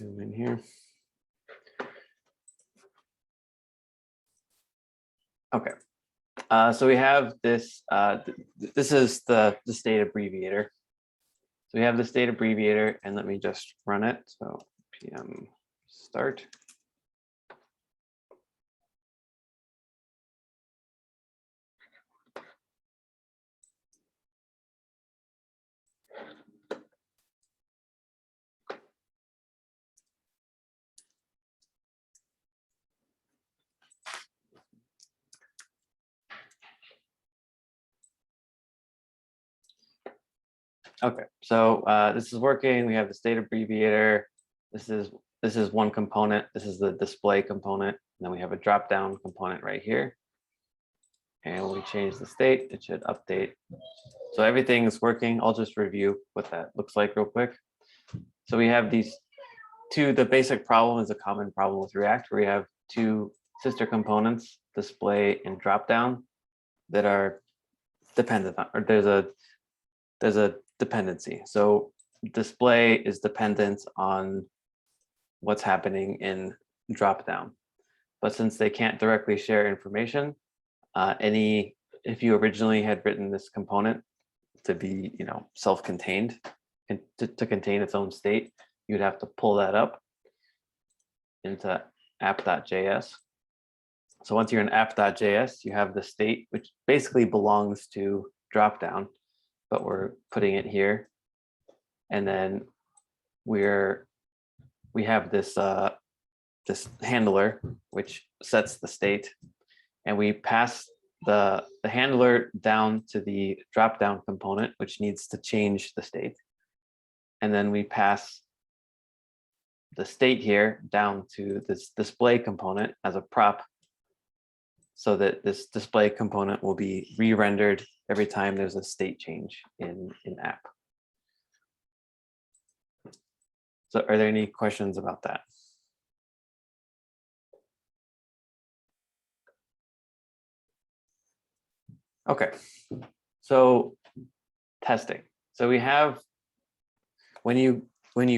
Zoom in here. Okay, so we have this. This is the state abbreviator. So we have the state abbreviator, and let me just run it. So PM start. Okay, so this is working. We have the state abbreviator. This is one component. This is the display component. And then we have a drop down component right here. And when we change the state, it should update. So everything is working. I'll just review what that looks like real quick. So we have these two. The basic problem is a common problem with React, where we have two sister components, display and drop down, that are dependent on, or there's a dependency. So display is dependent on what's happening in drop down. But since they can't directly share information, if you originally had written this component to be, self-contained and to contain its own state, you'd have to pull that up into app.js. So once you're in app.js, you have the state, which basically belongs to dropdown, but we're putting it here. And then we have this this handler, which sets the state, and we pass the handler down to the drop-down component, which needs to change the state. And then we pass the state here down to this display component as a prop, so that this display component will be re-rendered every time there's a state change in app. So are there any questions about that? Okay, so testing. So we have, when you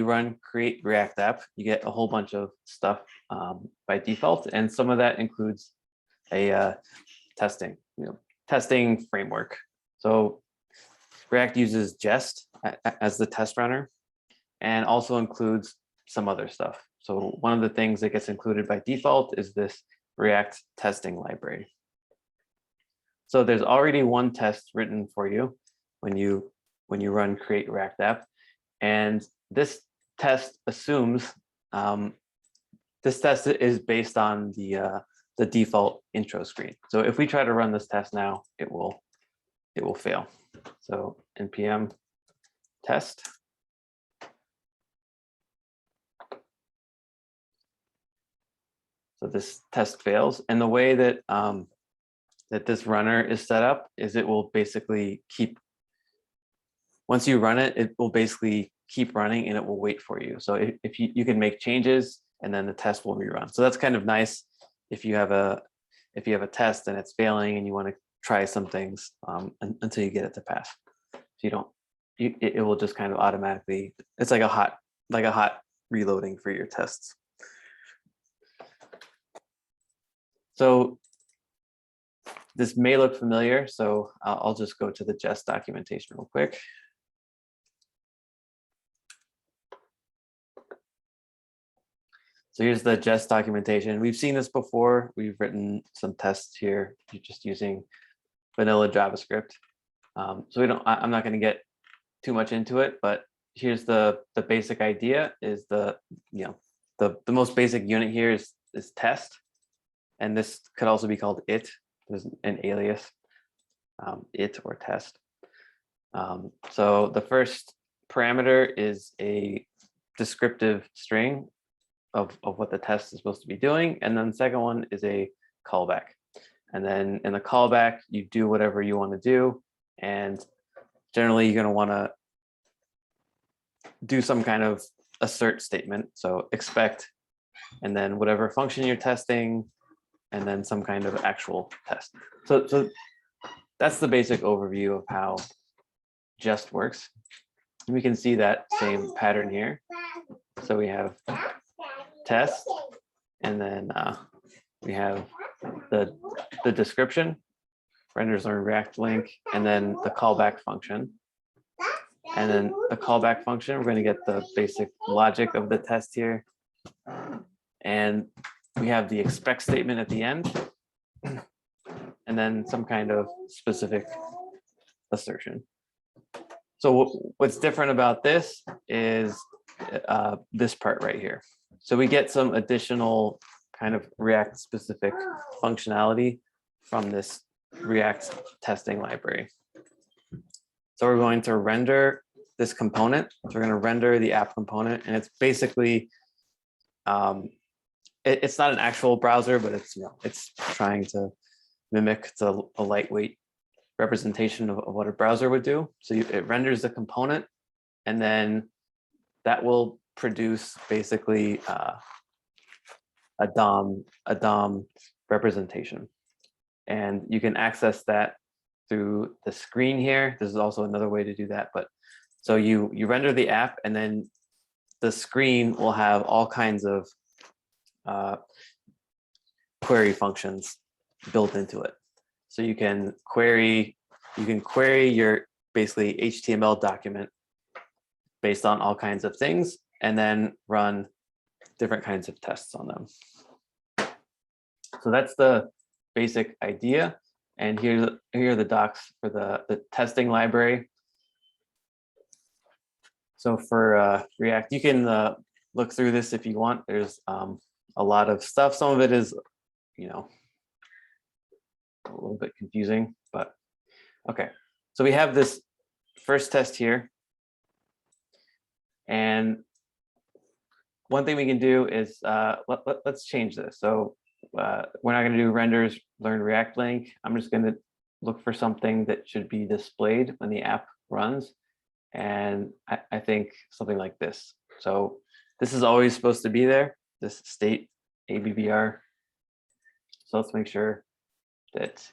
run create React app, you get a whole bunch of stuff by default, and some of that includes a testing framework. So React uses Jest as the test runner, and also includes some other stuff. So one of the things that gets included by default is this React testing library. So there's already one test written for you when you run create React app, and this test assumes this test is based on the default intro screen. So if we try to run this test now, it will fail. So npm test. So this test fails, and the way that that this runner is set up is it will basically keep, once you run it, it will basically keep running and it will wait for you. So if you can make changes and then the test will rerun. So that's kind of nice if you have a test and it's failing and you want to try some things until you get it to pass. If you don't, it will just kind of automatically, it's like a hot reloading for your tests. So this may look familiar, so I'll just go to the Jest documentation real quick. So here's the Jest documentation. We've seen this before. We've written some tests here just using vanilla JavaScript. So I'm not going to get too much into it, but here's the basic idea. Is the most basic unit here is test, and this could also be called it. There's an alias, it or test. So the first parameter is a descriptive string of what the test is supposed to be doing, and then the second one is a callback. And then in the callback, you do whatever you want to do, and generally you're going to want to do some kind of assert statement. So expect, and then whatever function you're testing, and then some kind of actual test. So that's the basic overview of how Jest works. And we can see that same pattern here. So we have test, and then we have the description, renders learn React link, and then the callback function. And then the callback function, we're going to get the basic logic of the test here. And we have the expect statement at the end, and then some kind of specific assertion. So what's different about this is this part right here. So we get some additional kind of React specific functionality from this React testing library. So we're going to render this component. So we're going to render the app component, and it's basically, it's not an actual browser, but it's, you know, it's trying to mimic a lightweight representation of what a browser would do. So it renders the component, and then that will produce basically a DOM representation. And you can access that through the screen here. This is also another way to do that. But so you render the app, and then the screen will have all kinds of query functions built into it. So you can query your basically HTML document based on all kinds of things, and then run different kinds of tests on them. So that's the basic idea. And here are the docs for the testing library. So for React, you can look through this if you want. There's a lot of stuff. Some of it is, you know, a little bit confusing, but okay. So we have this first test here. And one thing we can do is let's change this. So we're not going to do renders learn React link. I'm just going to look for something that should be displayed when the app runs. And I think something like this. So this is always supposed to be there, this state ABBR. So let's make sure that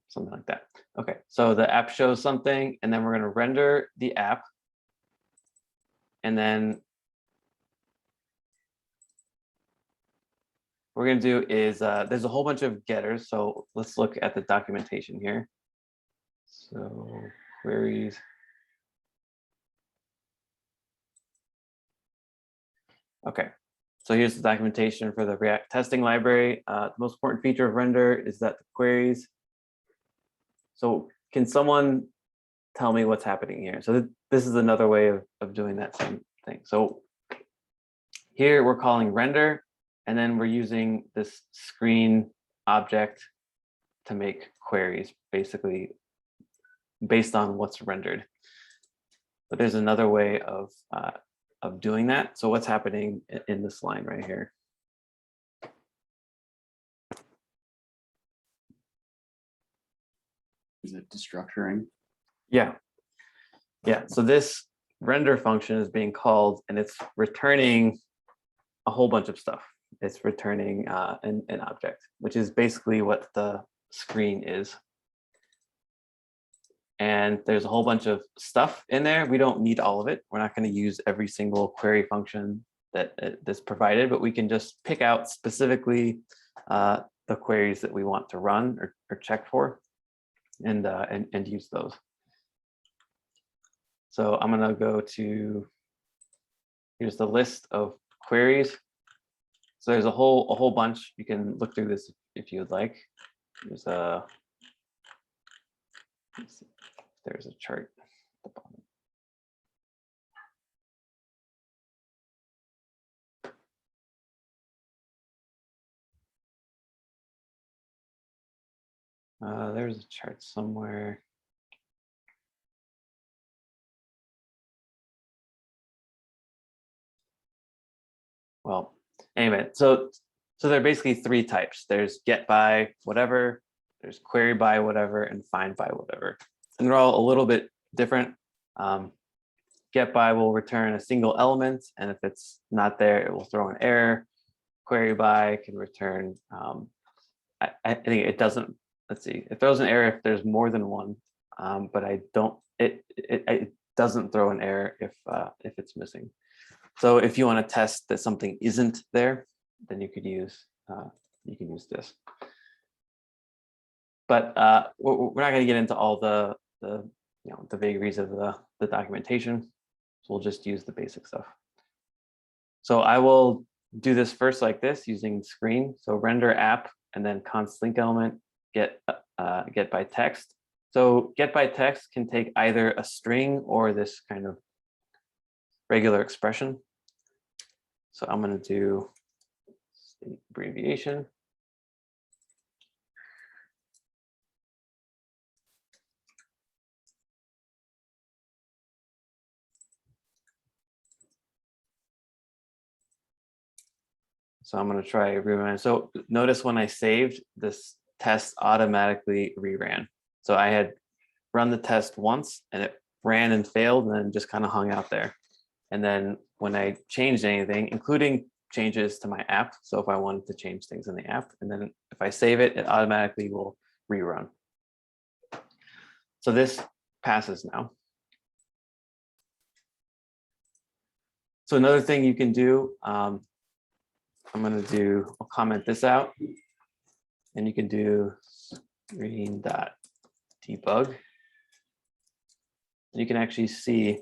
something like that. Okay, so the app shows something, and then we're going to render the app. And then what we're going to do is there's a whole bunch of getters. So let's look at the documentation here. So queries. Okay, so here's the documentation for the React testing library. The most important feature of render is that the queries. So can someone tell me what's happening here? So this is another way of doing that same thing. So here we're calling render, and then we're using this screen object to make queries, basically based on what's rendered. But there's another way of doing that. So what's happening in this line right here? Is it destructuring? Yeah. Yeah. So this render function is being called, and it's returning a whole bunch of stuff. It's returning an object, which is basically what the screen is. And there's a whole bunch of stuff in there. We don't need all of it. We're not going to use every single query function that's provided, but we can just pick out specifically the queries that we want to run or check for, and use those. So I'm going to go to, here's the list of queries. So there's a whole bunch. You can look through this if you would like. There's a, let's see, there's a chart at the bottom. There's a chart somewhere. Well, anyway, so there are basically three types. There's get by whatever, there's query by whatever, and find by whatever. And they're all a little bit different. Get by will return a single element, and if it's not there, it will throw an error. Query by can return I think it doesn't, let's see, it throws an error if there's more than one, but it doesn't throw an error if it's missing. So if you want to test that something isn't there, then you could use this. But we're not going to get into all the vagaries of the documentation. So we'll just use the basic stuff. So I will do this first like this using screen. So render app and then const link element get by text. So get by text can take either a string or this kind of regular expression. So I'm going to do abbreviation. So I'm going to try rerun. So notice when I saved, this test automatically reran. So I had run the test once and it ran and failed and then just kind of hung out there. And then when I changed anything, including changes to my app, so if I wanted to change things in the app, and then if I save it, it automatically will rerun. So this passes now. So another thing you can do, I'll comment this out, and you can do screen.debug. You can actually see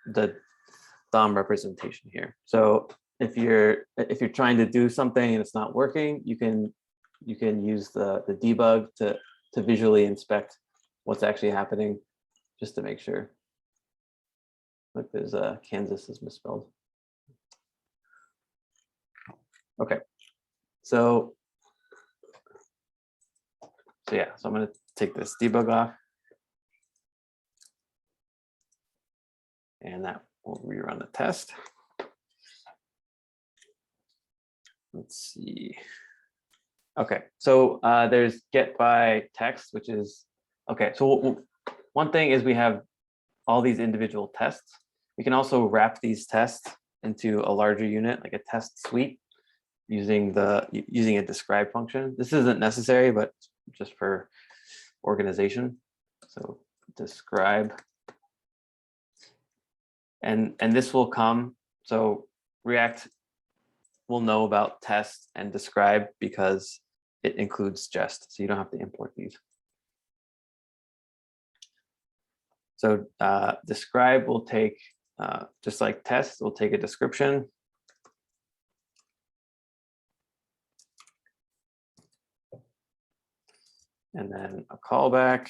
the DOM representation here. So if you're trying to do something and it's not working, you can use the debug to visually inspect what's actually happening, just to make sure. Look, there's Kansas is misspelled. Okay, so yeah, so I'm going to take this debug off, and that will rerun the test. Let's see. Okay, so there's get by text, which is okay. So one thing is we have all these individual tests. We can also wrap these tests into a larger unit, like a test suite, using a describe function. This isn't necessary, but just for organization. So describe, and this will come. So React will know about test and describe because it includes jest, so you don't have to import these. So describe will take, just like test, will take a description. And then a callback.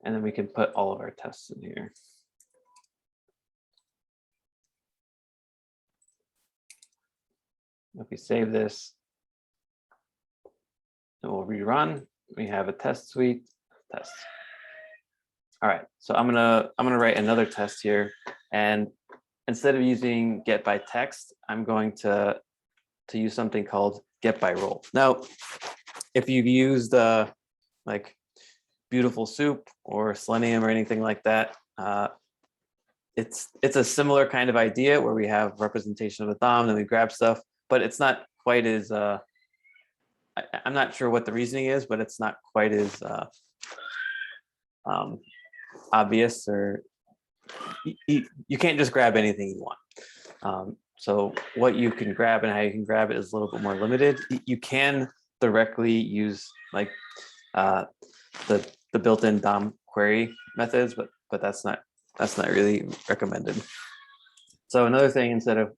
And then we can put all of our tests in here. If we save this, it will rerun. We have a test suite test. All right, so I'm gonna write another test here, and instead of using get by text, I'm going to use something called get by role. Now, if you've used like Beautiful Soup or Selenium or anything like that, it's a similar kind of idea where we have representation of a DOM and we grab stuff, but it's not quite as I'm not sure what the reasoning is, but it's not quite as obvious, or you can't just grab anything you want. So what you can grab and how you can grab it is a little bit more limited. You can directly use like the built-in DOM query methods, but that's not really recommended. So another thing, instead of,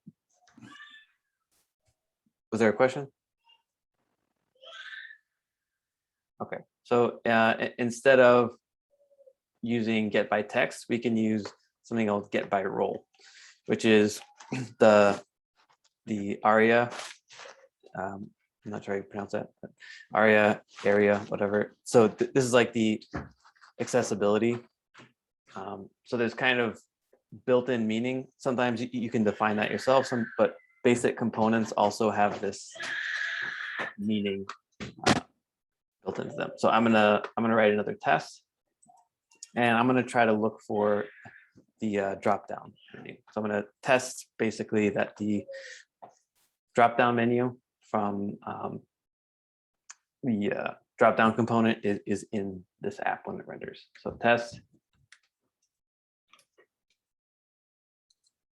was there a question? Okay, so instead of using get by text, we can use something called get by role, which is the ARIA. I'm not sure how you pronounce that, but ARIA, area, whatever. So this is like the accessibility. So there's kind of built-in meaning. Sometimes you can define that yourself, but basic components also have this meaning built into them. So I'm gonna write another test. And I'm going to try to look for the drop down menu. So I'm going to test basically that the drop down menu from the drop down component is in this app when it renders. So test.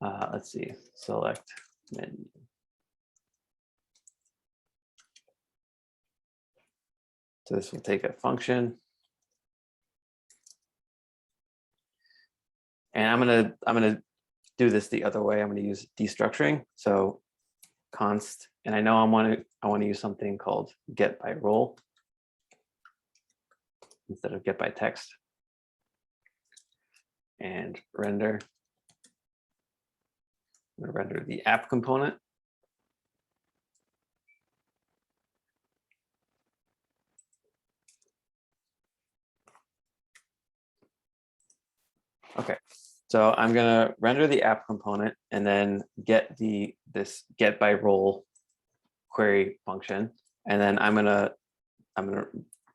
Let's see, select menu. So this will take a function. And I'm gonna do this the other way. I'm gonna use destructuring. So const, and I know I want to use something called get by role instead of get by text. And render. I'm gonna render the app component. Okay, so I'm gonna render the app component and then get this get by role query function, and then I'm gonna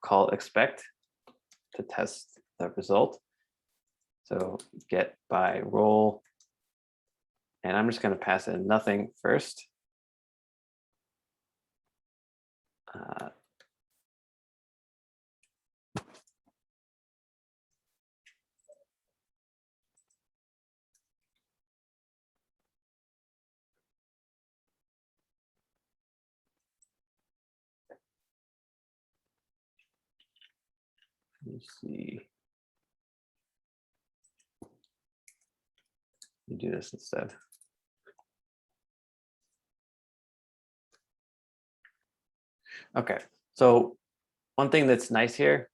call expect to test the result. So get by role, and I'm just gonna pass in nothing first. Let's see. Let me do this instead. Okay, so one thing that's nice here,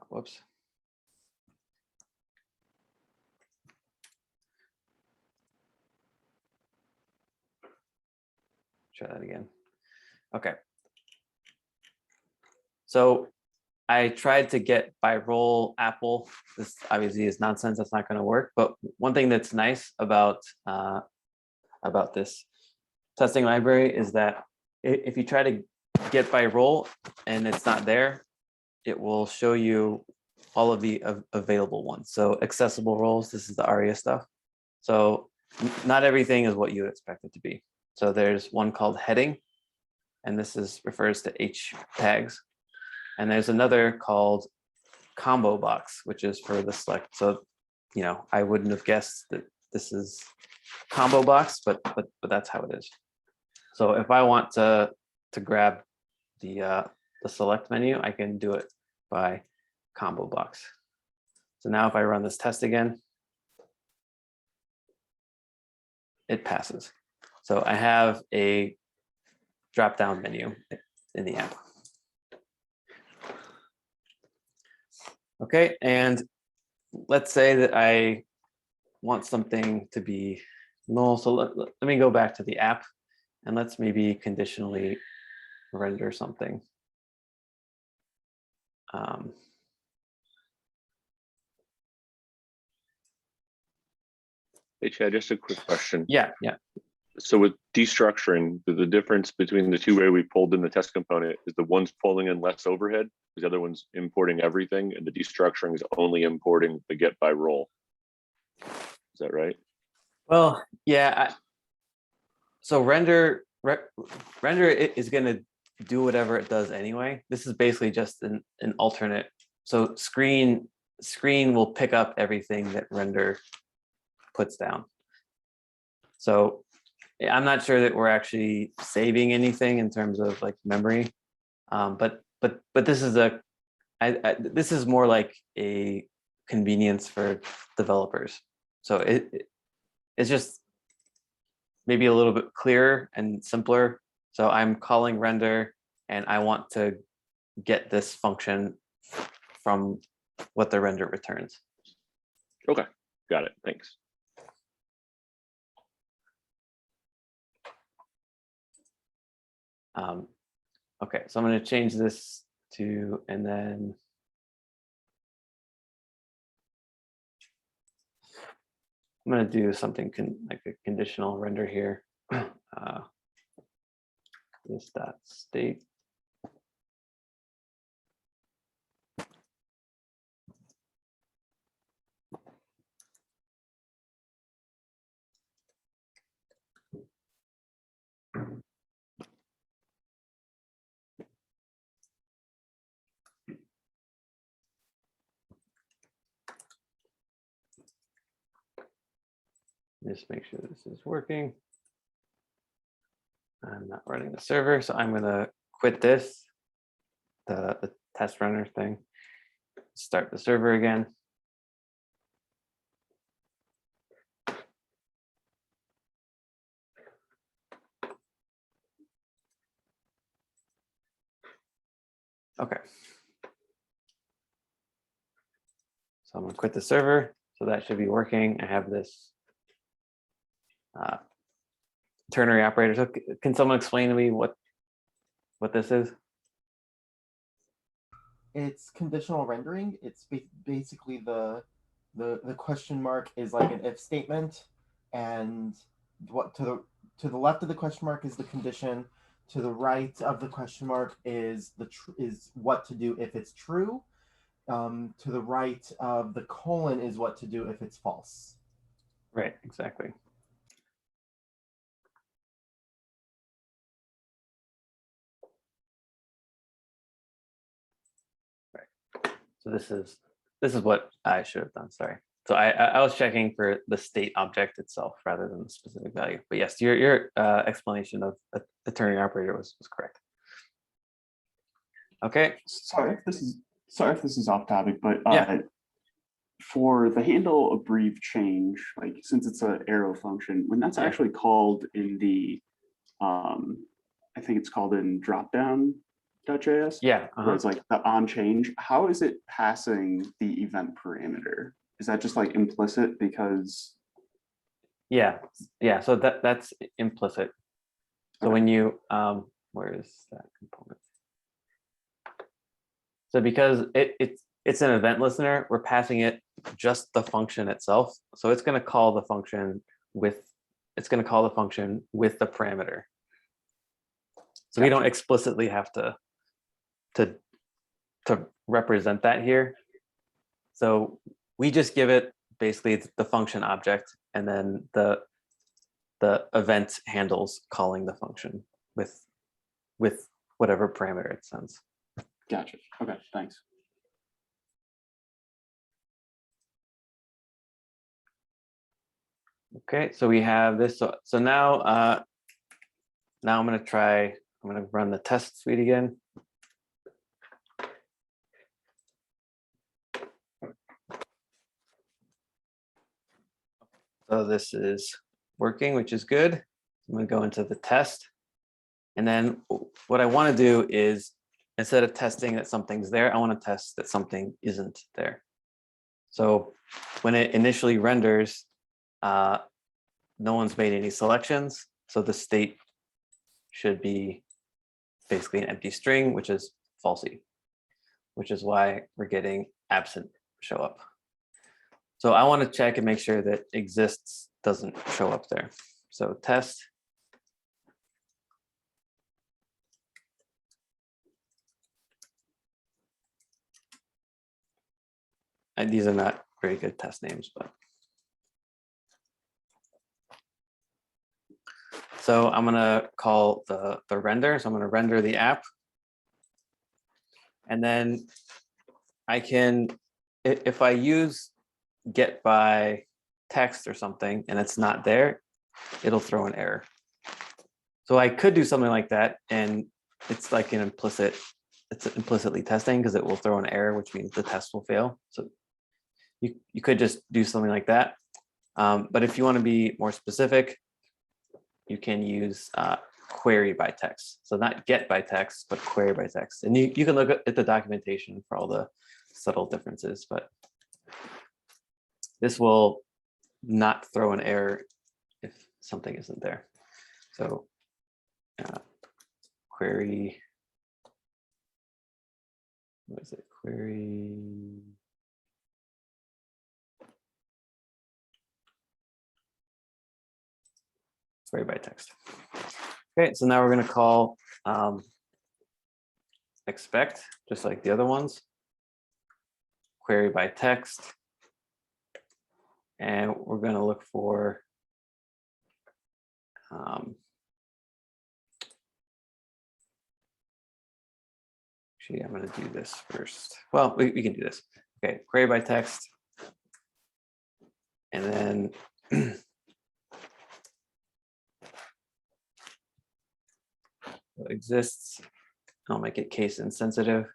whoops. Try that again. Okay. So I tried to get by role Apple. This obviously is nonsense. That's not going to work. But one thing that's nice about this testing library is that if you try to get by role and it's not there, it will show you all of the available ones. So accessible roles. This is the ARIA stuff. So not everything is what you expect it to be. So there's one called heading, and this refers to H tags. And there's another called combo box, which is for the select. So, you know, I wouldn't have guessed that this is combo box, but that's how it is. So if I want to grab the select menu, I can do it by combo box. So now if I run this test again, it passes. So I have a drop-down menu in the app. Okay, and let's say that I want something to be null. So let me go back to the app, and let's maybe conditionally render something. Hey, Chad, just a quick question. Yeah. So with destructuring, the difference between the two way we pulled in the test component is the one's pulling in less overhead, because the other one's importing everything, and the destructuring is only importing the get by role. Is that right? Well, yeah. So render is going to do whatever it does anyway. This is basically just an alternate. So screen will pick up everything that render puts down. So I'm not sure that we're actually saving anything in terms of like memory, but this is this is more like a convenience for developers. So it's just maybe a little bit clearer and simpler. So I'm calling render, and I want to get this function from what the render returns. Okay, got it. Thanks. Okay, so I'm going to change this to, and then I'm going to do something like a conditional render here. this dot state. Just make sure this is working. I'm not running the server, so I'm going to quit this, the test runner thing, start the server again. Okay. So I'm going to quit the server. So that should be working. I have this ternary operator. So can someone explain to me what this is? It's conditional rendering. It's basically the question mark is like an if statement, and what to the left of the question mark is the condition. To the right of the question mark is is what to do if it's true. To the right of the colon is what to do if it's false. Right, exactly. Right. So this is what I should have done. Sorry. So I was checking for the state object itself rather than the specific value. But yes, your explanation of the ternary operator was correct. Okay. Sorry if this is off topic, but Yeah. For the handle abbrev change, like since it's an arrow function, when that's actually called in the I think it's called in dropdown.js. Yeah. Where it's like the on change, how is it passing the event parameter? Is that just like implicit because Yeah. So that's implicit. So Okay. when you where is that component? So because it's an event listener, we're passing it just the function itself. So it's going to call the function with the parameter. So we don't explicitly have to represent that here. So we just give it basically the function object, and then the event handles calling the function with whatever parameter it sends. Gotcha. Okay, thanks. Okay, so we have this. So now I'm going to run the test suite again. So this is working, which is good. I'm going to go into the test. And then what I want to do is, instead of testing that something's there, I want to test that something isn't there. So when it initially renders, no one's made any selections. So the state should be basically an empty string, which is falsy, which is why we're getting absent show up. So I want to check and make sure that exists doesn't show up there. So test. And these are not very good test names, but. So I'm going to call the render. So I'm going to render the app. And then I can, if I use get by text or something and it's not there, it'll throw an error. So I could do something like that, and it's like an implicit, it's implicitly testing because it will throw an error, which means the test will fail. So you could just do something like that. But if you want to be more specific, you can use query by text. So not get by text, but query by text. And you can look at the documentation for all the subtle differences, but this will not throw an error if something isn't there. So query, what is it? Query. query by text. Okay, so now we're going to call expect, just like the other ones. Query by text. And we're going to look for actually, I'm going to do this first. Well, we can do this. Okay, query by text. And then exists. I'll make it case insensitive.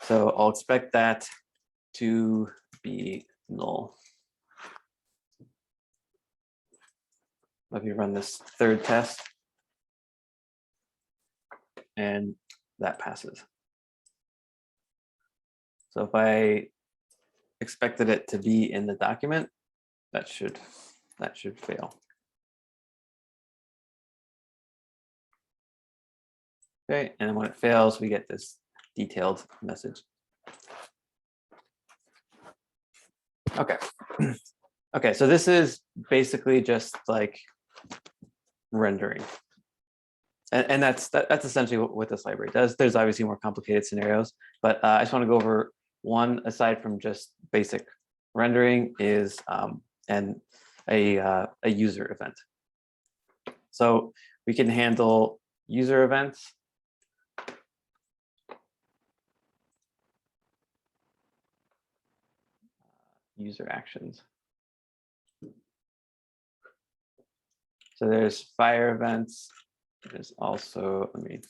So I'll expect that to be null. Let me run this third test. And that passes. So if I expected it to be in the document, that should fail. Okay, and when it fails, we get this detailed message. Okay. Okay, so this is basically just like rendering. And that's essentially what this library does. There's obviously more complicated scenarios, but I just want to go over one aside from just basic rendering is and a user event. So we can handle user events. User actions. So there's fire events. There's also, let me.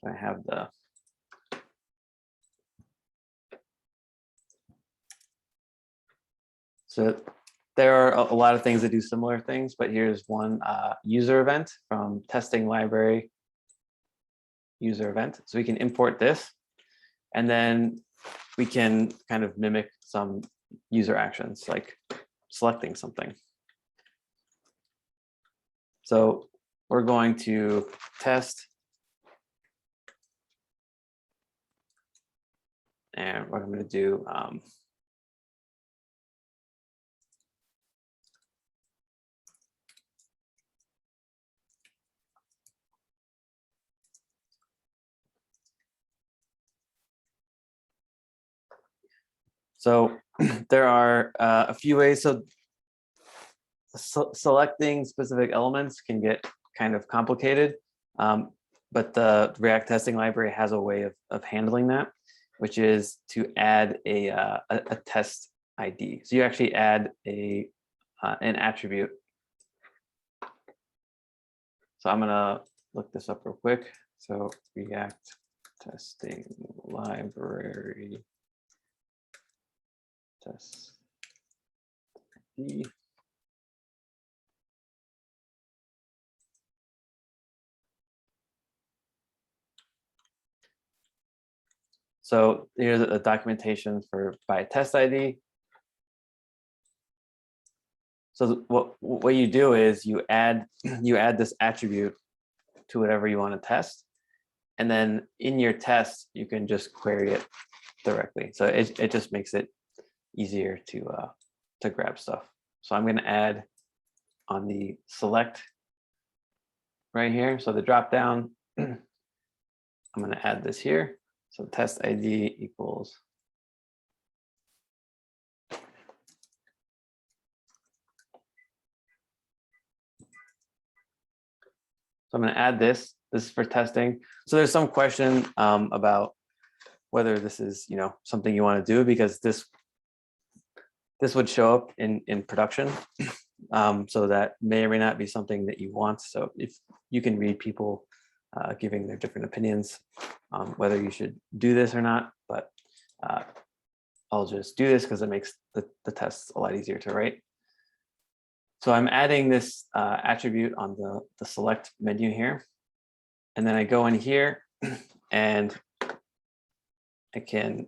So I have the. So there are a lot of things that do similar things, but here's one user event from testing library user event. So we can import this, and then we can kind of mimic some user actions like selecting something. So we're going to test. And what I'm going to do, so there are a few ways. So selecting specific elements can get kind of complicated, but the React testing library has a way of handling that, which is to add a test ID. So you actually add an attribute. So I'm gonna look this up real quick. So React testing library test ID. So here's a documentation for by test ID. So what you do is you add this attribute to whatever you want to test, and then in your test you can just query it directly. So it just makes it easier to grab stuff. So I'm going to add on the select right here. So the drop down, I'm going to add this here. So test ID equals. So I'm going to add this. This is for testing. So there's some question about whether this is, something you want to do, because this would show up in production. So that may or may not be something that you want. So if you can read people giving their different opinions on whether you should do this or not, but I'll just do this because it makes the tests a lot easier to write. So I'm adding this attribute on the select menu here. And then I go in here and I can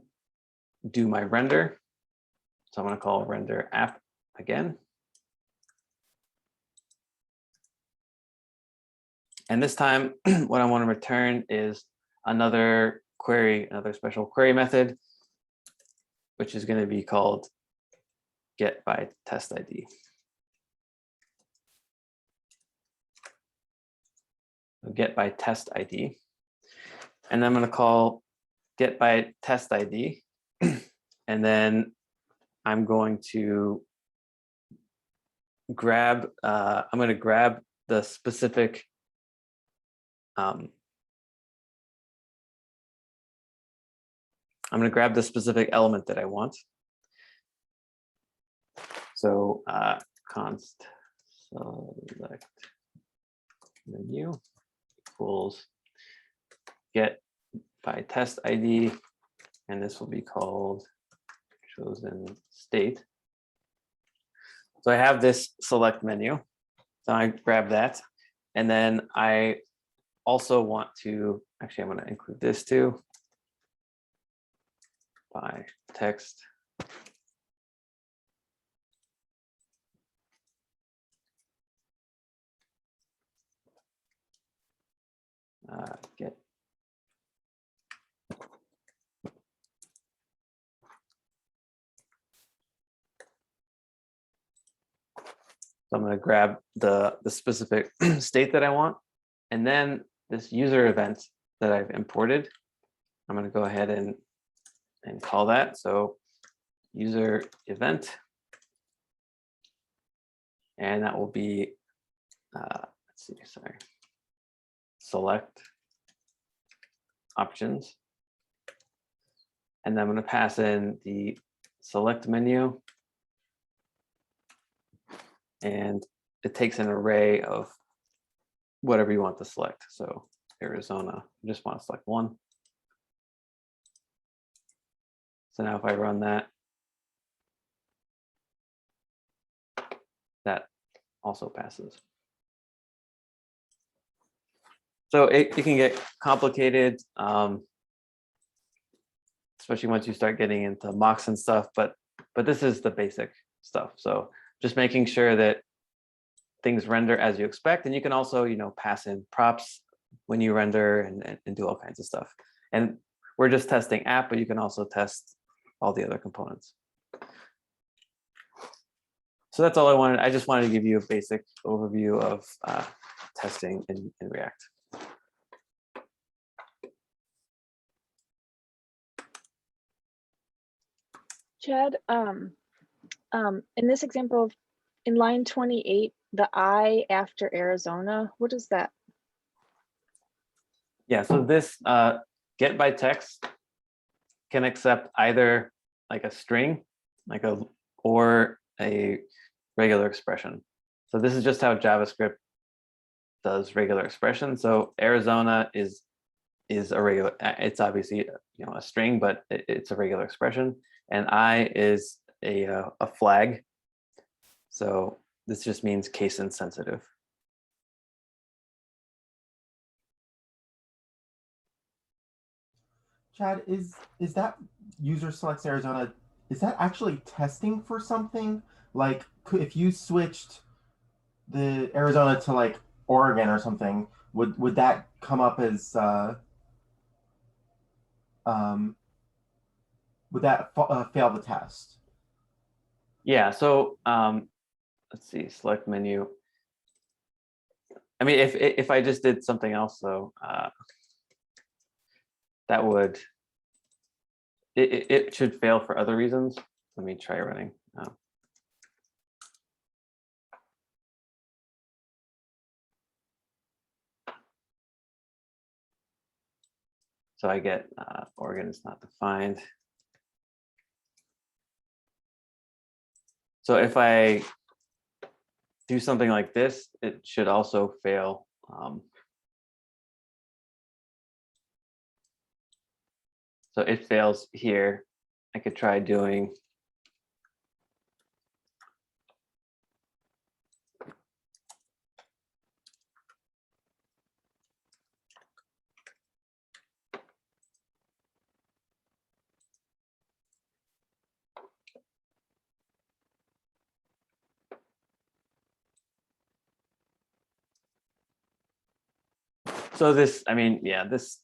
do my render. So I'm going to call render app again. And this time, what I want to return is another query, another special query method, which is going to be called get by test ID. Get by test ID. And I'm going to call get by test ID. And then I'm going to grab, the specific I'm going to grab the specific element that I want. So const select menu equals get by test ID, and this will be called chosen state. So I have this select menu. So I grab that, and then I also want to, actually, I'm going to include this too. By text get so I'm going to grab the specific state that I want, and then this user event that I've imported, I'm going to go ahead and call that. So user event, and that will be let's see, sorry, select options, and then I'm going to pass in the select menu, and it takes an array of whatever you want to select. So Arizona, I just want to select one. So now if I run that, that also passes. So it can get complicated, especially once you start getting into mocks and stuff, but this is the basic stuff. So just making sure that things render as you expect, and you can also, pass in props when you render and do all kinds of stuff. And we're just testing app, but you can also test all the other components. So that's all I wanted. I just wanted to give you a basic overview of testing in React. Chad, in this example, in line 28, the I after Arizona, what is that? Yeah, so this get by text can accept either like a string, or a regular expression. So this is just how JavaScript does regular expression. So Arizona is a regular, it's obviously a string, but it's a regular expression, and I is a flag. So this just means case insensitive. Chad, is that user selects Arizona, is that actually testing for something? Like, if you switched the Arizona to like Oregon or something, would that come up as would that fail the test? Yeah, so let's see, select menu. I mean, if I just did something else though, that would, it should fail for other reasons. Let me try running. So I get Oregon is not defined. So if I do something like this, it should also fail. So it fails here. I could try doing So this, I mean, yeah, this.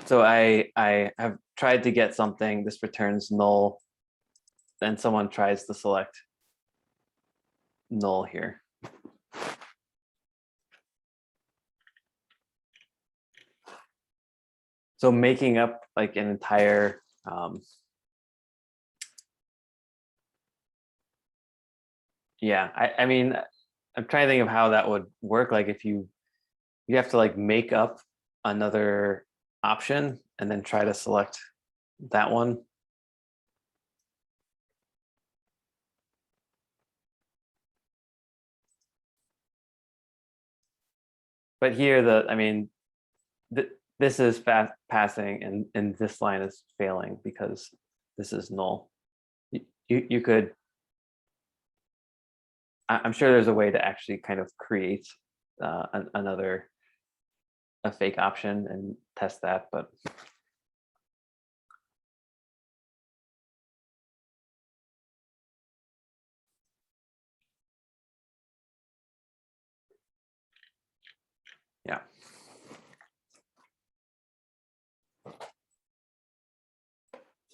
So I have tried to get something, this returns null. Then someone tries to select null here. So making up like an entire yeah, I mean, I'm trying to think of how that would work. Like if you have to like make up another option and then try to select that one. But here, I mean, this is passing and this line is failing because this is null. You could, I'm sure there's a way to actually kind of create another a fake option and test that, but yeah.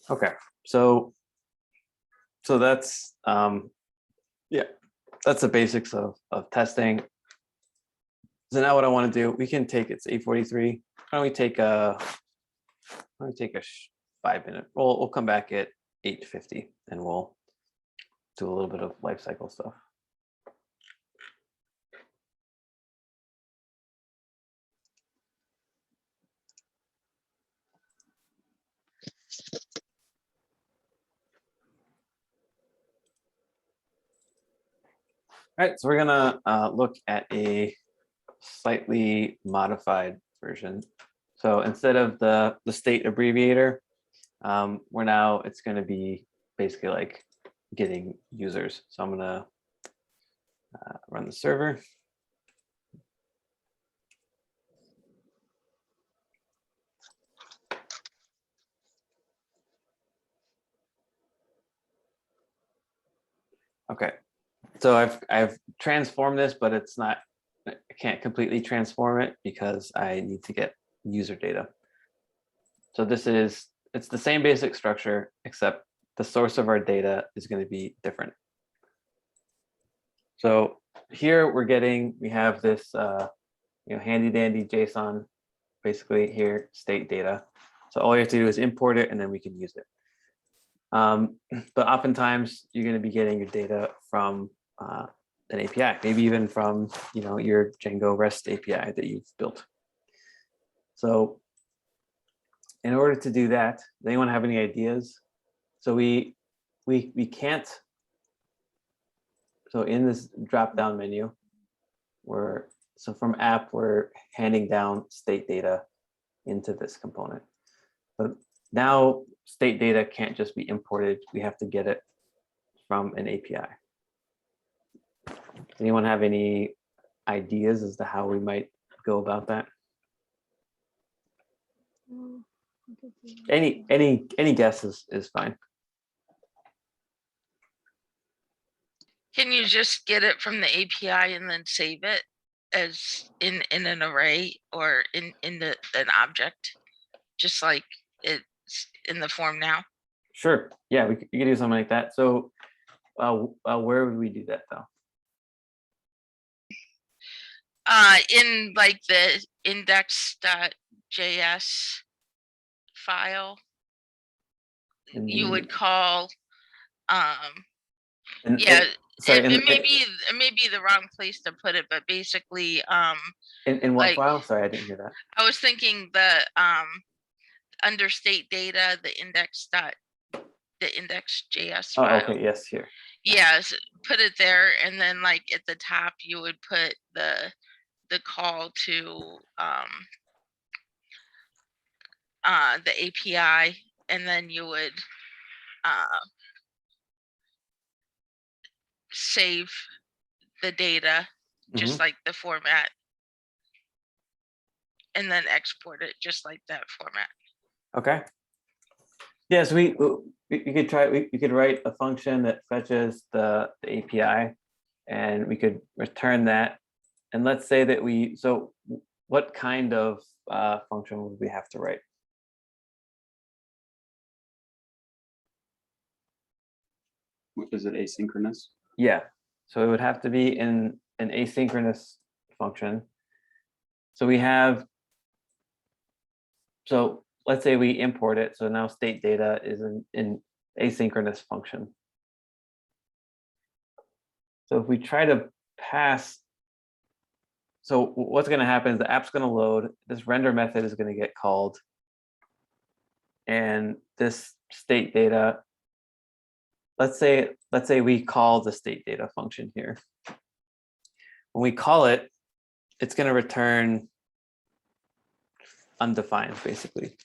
Okay, so that's yeah, that's the basics of testing. So now what I want to do, we can take, it's 8:43. Why don't we take a 5-minute? We'll come back at 8:50 and we'll do a little bit of life cycle stuff. All right, so we're gonna look at a slightly modified version. So instead of the state abbreviator, it's going to be basically like getting users. So I'm going to run the server. Okay, so I've transformed this, but it's not, I can't completely transform it because I need to get user data. So it's the same basic structure, except the source of our data is going to be different. So here we have this handy dandy JSON, basically here state data. So all you have to do is import it and then we can use it. But oftentimes you're going to be getting your data from an API, maybe even from your Django REST API that you've built. So in order to do that, does anyone have any ideas? So we can't. So in this drop-down menu, so from app, we're handing down state data into this component. But now state data can't just be imported. We have to get it from an API. Anyone have any ideas as to how we might go about that? Any guesses is fine. Can you just get it from the API and then save it as in an array or in an object, just like it's in the form now? Sure. Yeah, we could do something like that. So where would we do that though? In like the index.js file, you would call yeah, sorry, it may be the wrong place to put it, but basically in what like, file? Sorry, I didn't hear that. I was thinking the under state data, the index.js Oh, file. okay, yes, here. Yes, put it there, and then like at the top you would put the call to the API, and then you would save the data just like the format, and then export it just like that format. Okay. Yeah, so we could try. We could write a function that fetches the API, and we could return that And let's say that what kind of function would we have to write? Is it asynchronous? Yeah, so it would have to be in an asynchronous function. So we have, so let's say we import it. So now state data is in asynchronous function. So if we try to pass, so what's going to happen is the app's going to load, this render method is going to get called, and this state data, let's say we call the state data function here. When we call it, it's going to return undefined basically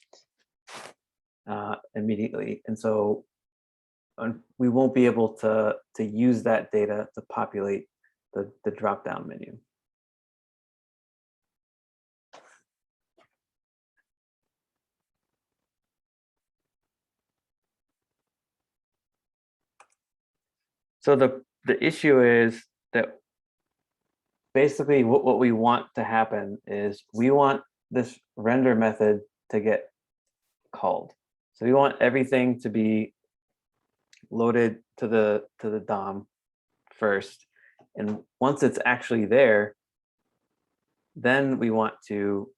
immediately, and so we won't be able to use that data to populate the drop down menu. So the issue is that basically what we want to happen is we want this render method to get called. So we want everything to be loaded to the DOM first. And once it's actually there, then we want to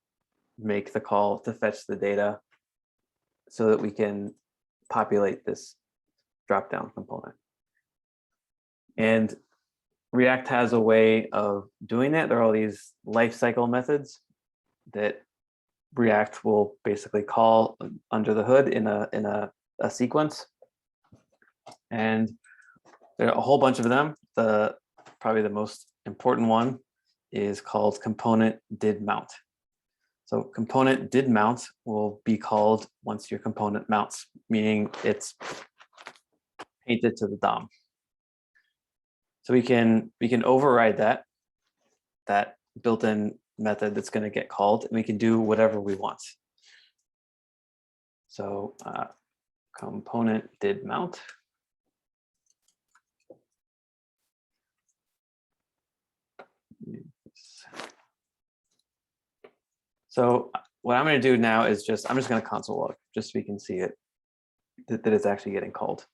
make the call to fetch the data so that we can populate this drop-down component. And React has a way of doing that. There are all these lifecycle methods that React will basically call under the hood in a sequence. And there are a whole bunch of them. Probably the most important one is called component did mount. So component did mount will be called once your component mounts, meaning it's painted to the DOM. So we can override that built-in method that's going to get called, and we can do whatever we want. So component did mount. So what I'm going to do now is I'm just going to console log just so we can see it, that it's actually getting called.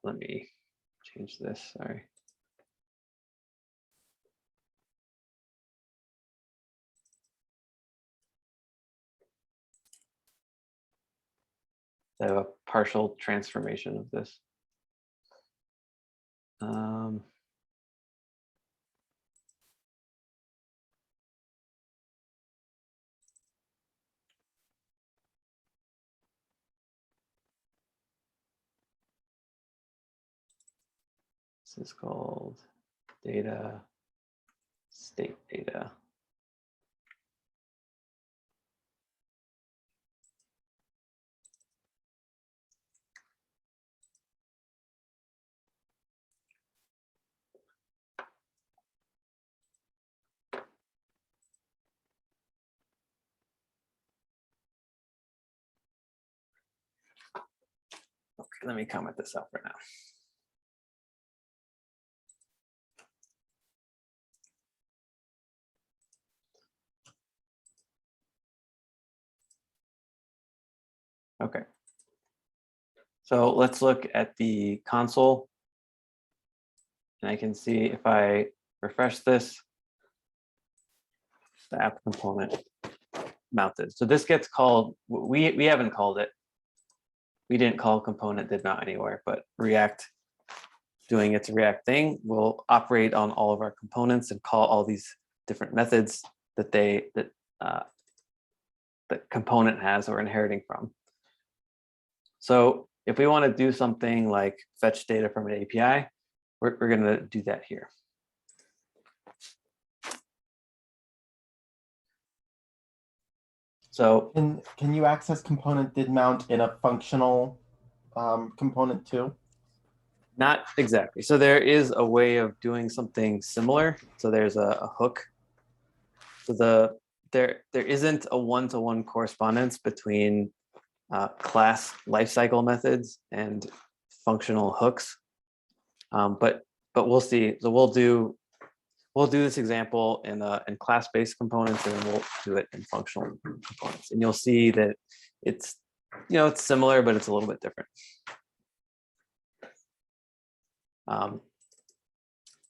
Let me change this, sorry. I have a partial transformation of this. This is called data, state data. Okay, let me comment this out for now. Okay. So let's look at the console. And I can see if I refresh this, the app component mounted. So this gets called, we haven't called it. We didn't call component did mount anywhere, but React doing its React thing will operate on all of our components and call all these different methods that the component has or inheriting from. So if we want to do something like fetch data from an API, we're going to do that here. So can you access component did mount in a functional component too? Not exactly. So there is a way of doing something similar. So there's a hook. So there isn't a one-to-one correspondence between class lifecycle methods and functional hooks. But we'll see. So we'll do this example in class-based components, and then we'll do it in functional components. And you'll see that it's it's similar, but it's a little bit different.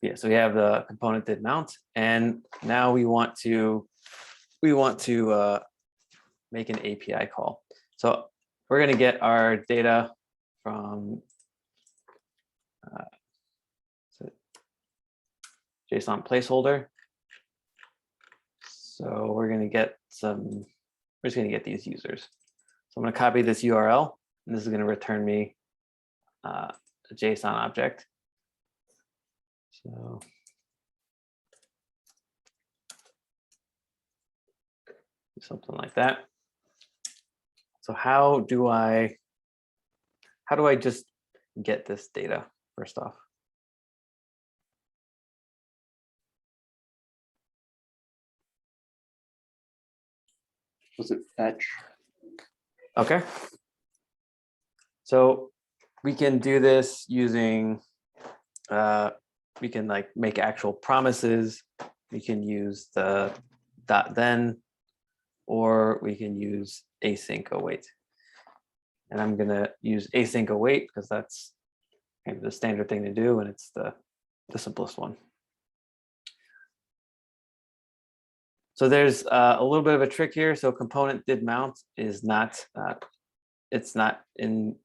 Yeah, so we have the component did mount, and now we want to make an API call. So we're going to get our data from JSON placeholder. So we're going to get we're just going to get these users. So I'm going to copy this URL, and this is going to return me a JSON object. So something like that. So how do I just get this data first off? Was it fetch? Okay. So we can do this using, we can like make actual promises. We can use the .then, or we can use async await. And I'm gonna use async await because that's kind of the standard thing to do, and it's the simplest one. So there's a little bit of a trick here. So component did mount is not, it's not in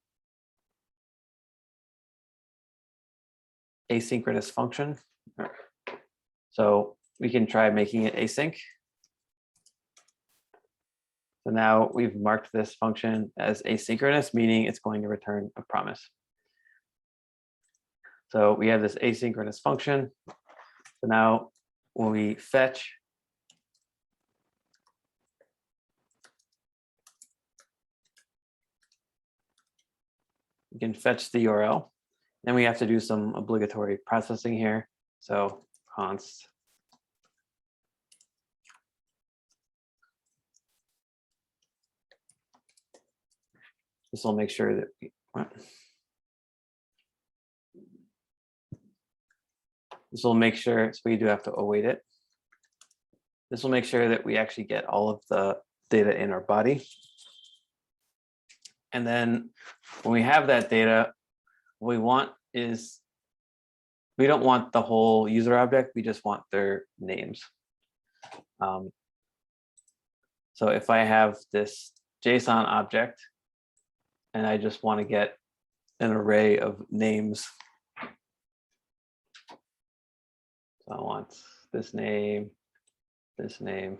asynchronous function. So we can try making it async. So now we've marked this function as asynchronous, meaning it's going to return a promise. So we have this asynchronous function. So now when we fetch, we can fetch the URL. Then we have to do some obligatory processing here. So const this will make sure that this will make sure, so we do have to await it. This will make sure that we actually get all of the data in our body. And then when we have that data, what we want is, we don't want the whole user object, we just want their names. So if I have this JSON object and I just want to get an array of names, so I want this name, this name.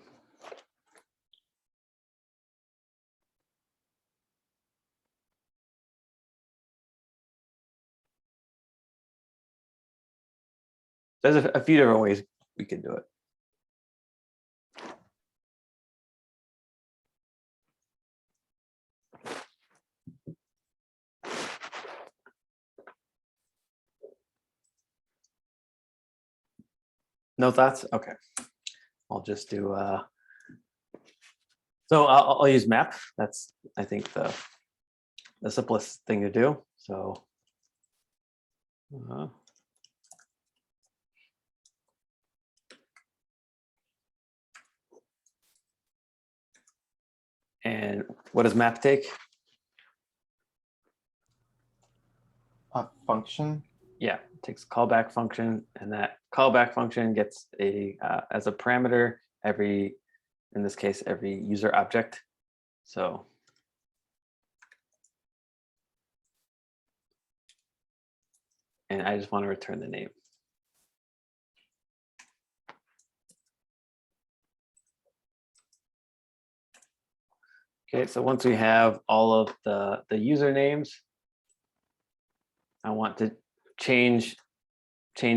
There's a few different ways we can do it. No thoughts? Okay. I'll just do, so I'll use map. That's, I think, the simplest thing to do. So, and what does map take? A function. Yeah, it takes callback function, and that callback function gets a as a parameter every, in this case, every user object. So and I just want to return the name. Okay, so once we have all of the usernames, I want to change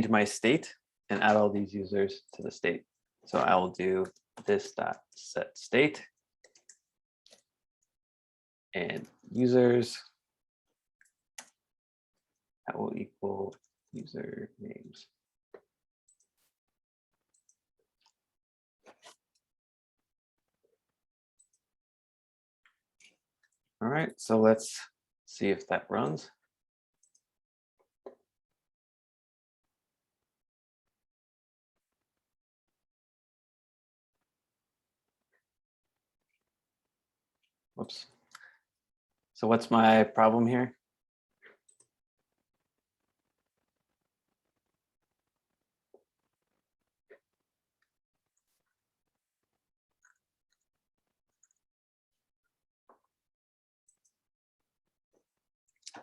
my state and add all these users to the state. So I will do this dot set state and users. that will equal user names. All right, so let's see if that runs. Whoops. So what's my problem here?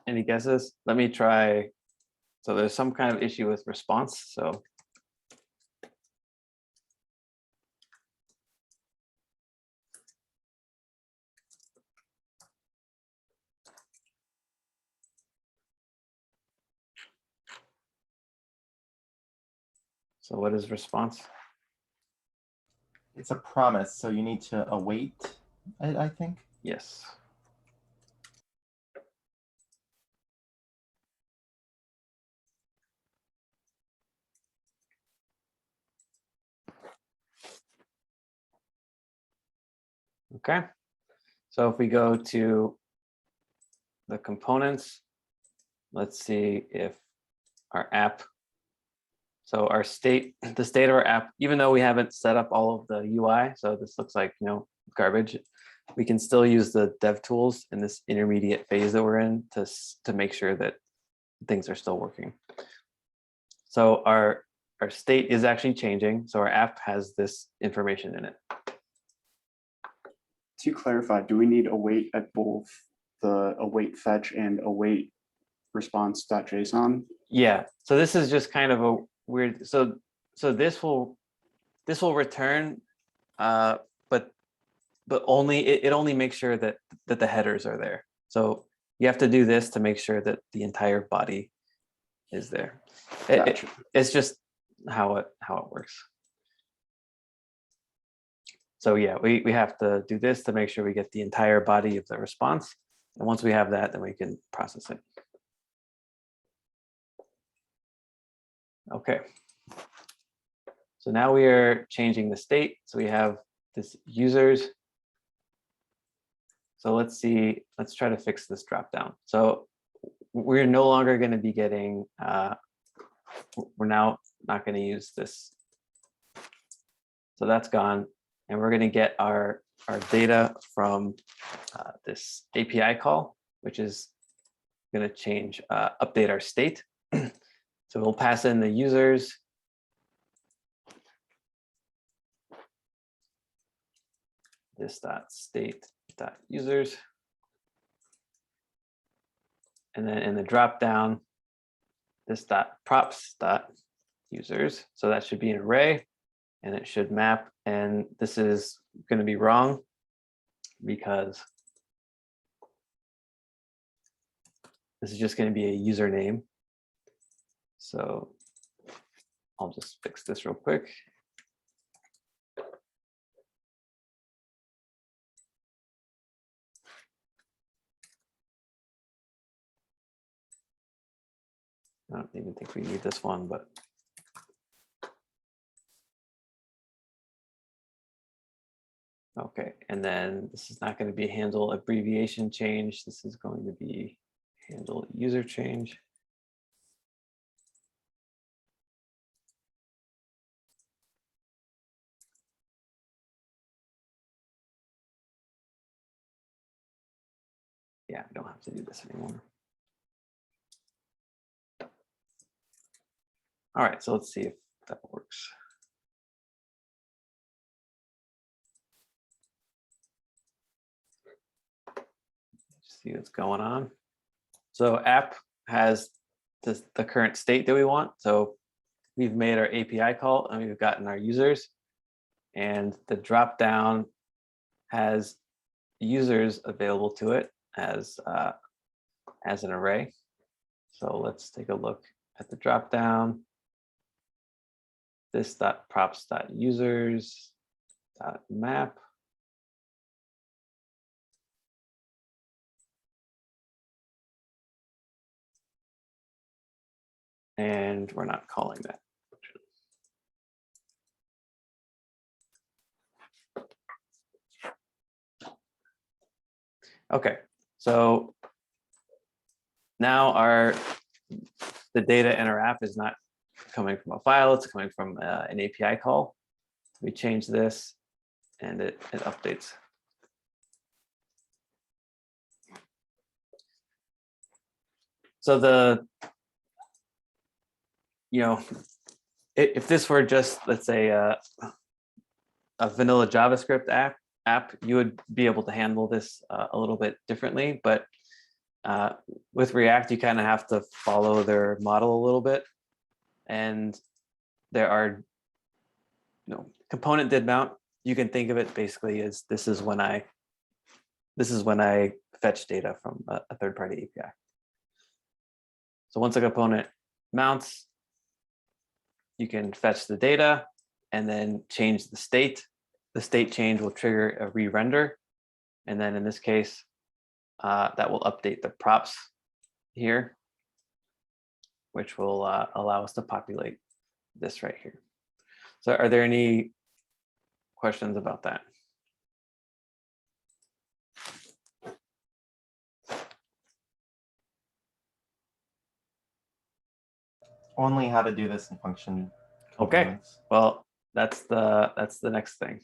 Any guesses? Let me try. So there's some kind of issue with response. So what is response? It's a promise, so you need to await it, I think. Yes. Okay. So if we go to the components, let's see if our app, so our state, the state of our app, even though we haven't set up all of the UI, so this looks like, garbage, we can still use the dev tools in this intermediate phase that we're in to make sure that things are still working. So our state is actually changing. So our app has this information in it. To clarify, do we need await at both the await fetch and await response.json? Yeah. So this is just kind of a weird. So this will return, but only it only makes sure that the headers are there. So you have to do this to make sure that the entire body is there. Gotcha. It's just how it works. So yeah, we have to do this to make sure we get the entire body of the response. And once we have that, then we can process it. Okay. So now we are changing the state. So we have this users. So let's try to fix this dropdown. So we're no longer going to be getting, we're now not going to use this. So that's gone. And we're going to get our data from this API call, which is going to change, update our state. So we'll pass in the users. This state users. And then in the dropdown, this props users. So that should be an array and it should map. And this is going to be wrong because this is just going to be a username. So I'll just fix this real quick. I don't even think we need this one, but okay. And then this is not going to be handle abbreviation change. This is going to be handle user change. Yeah, I don't have to do this anymore. All right, so let's see if that works. See what's going on. So app has the current state that we want. So we've made our API call and we've gotten our users, and the drop down has users available to it as an array. So let's take a look at the drop down. This props.users.map. and we're not calling that function. Okay, so now the data in our app is not coming from a file, it's coming from an API call. We change this and it updates. So if this were just, let's say, a vanilla JavaScript app, you would be able to handle this a little bit differently. But with React, you kind of have to follow their model a little bit. And there are, component did mount. You can think of it basically as this is when I fetch data from a third-party API. So once a component mounts, you can fetch the data and then change the state. The state change will trigger a re-render. And then in this case, that will update the props here, which will allow us to populate this right here. So are there any questions about that? Only how to do this in function Okay. components. Well, that's the next thing.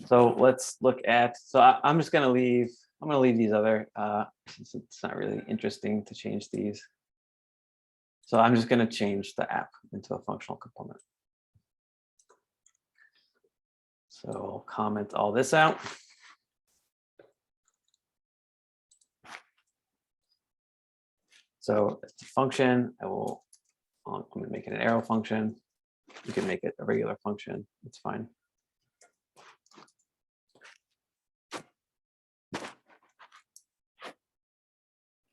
So let's look at, I'm just going to leave, I'm going to leave these other, since it's not really interesting to change these. So I'm just going to change the app into a functional component. So I'll comment all this out. So it's a function. I'm going to make it an arrow function. You can make it a regular function. It's fine.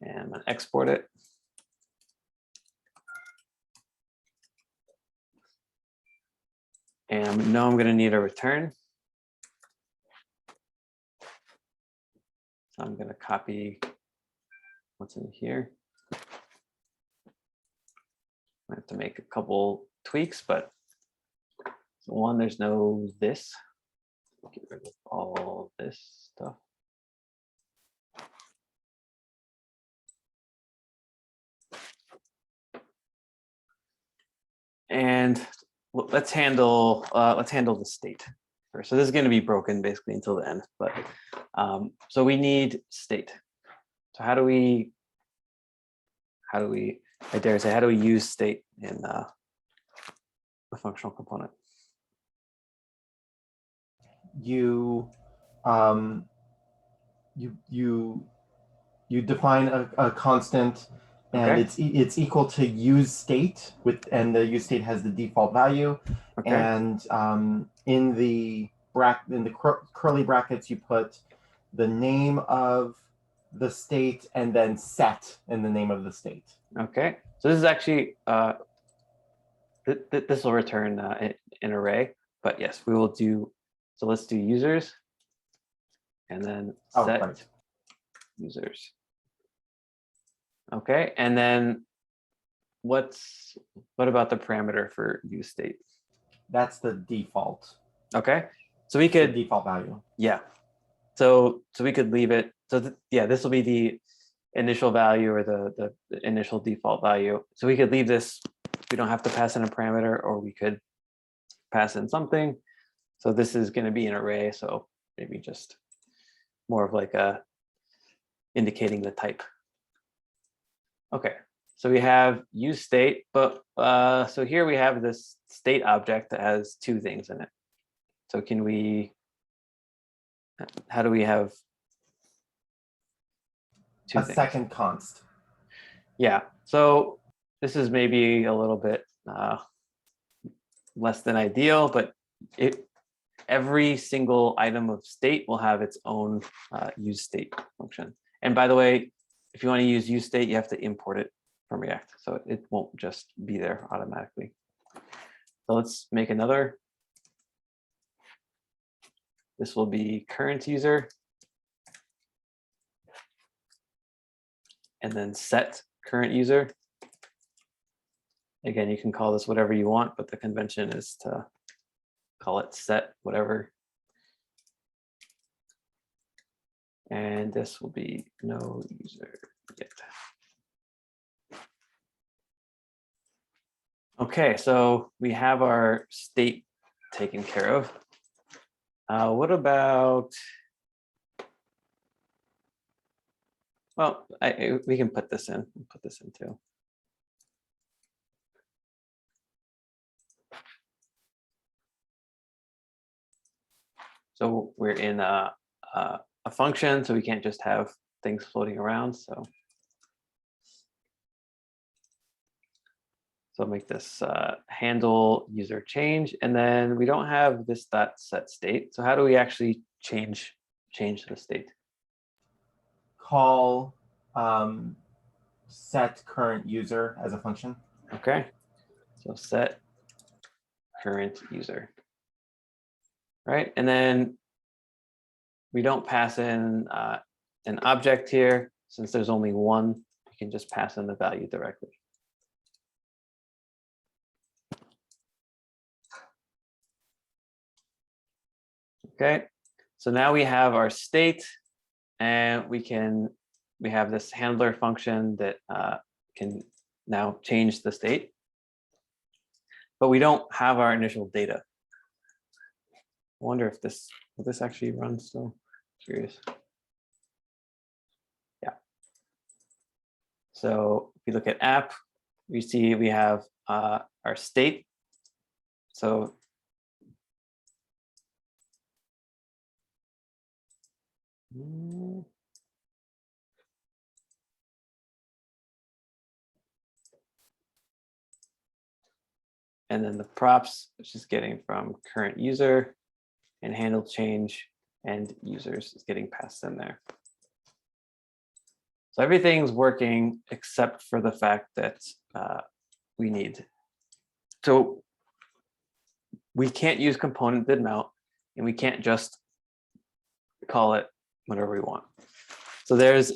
And I'm going to export it. And now I'm going to need a return. So I'm going to copy what's in here. I have to make a couple tweaks, but so one, there's no this. Get rid of all this stuff. And let's handle the state first. So this is going to be broken basically until the end, but so we need state. So how do we I dare say, how do we use state in a functional component? You define a constant, and Okay. it's equal to use state and the use state has the default value. Okay. And in the curly brackets, you put the name of the state and then set in the name of the state. Okay. So this is actually this will return an array, but yes, we will do. So let's do users, and then set right. users. Okay, and then what about the parameter for use state? That's the default. Okay, so we The could default value. yeah. So we could leave it. So yeah, this will be the initial value or the initial default value. So we could leave this. We don't have to pass in a parameter, or we could pass in something. So this is going to be an array. So maybe just more of like a indicating the type. Okay, so we have use state, but so here we have this state object that has two things in it. So how do we have two things? Second const. Yeah, so this is maybe a little bit less than ideal, but every single item of state will have its own use state function. And by the way, if you want to use use state, you have to import it from React. So it won't just be there automatically. So let's make another. This will be current user. And then set current user. Again, you can call this whatever you want, but the convention is to call it set whatever. And this will be no user yet. Okay, so we have our state taken care of. What about, well, we can put this in, too. So we're in a function, so we can't just have things floating around. So make this handle user change, and then we don't have this dot set state. So how do we actually change the state? Call set current user as a function. Okay, so set current user, right? And then we don't pass in an object here. Since there's only one, we can just pass in the value directly. Okay, so now we have our state, and we have this handler function that can now change the state, but we don't have our initial data. I wonder if will this actually run still? Curious. Yeah. So if you look at app, we see we have our state. So and then the props, which is getting from current user, and handle change and users is getting passed in there. So everything's working except for the fact that we need. So we can't use component did mount, and we can't just call it whatever we want. So there's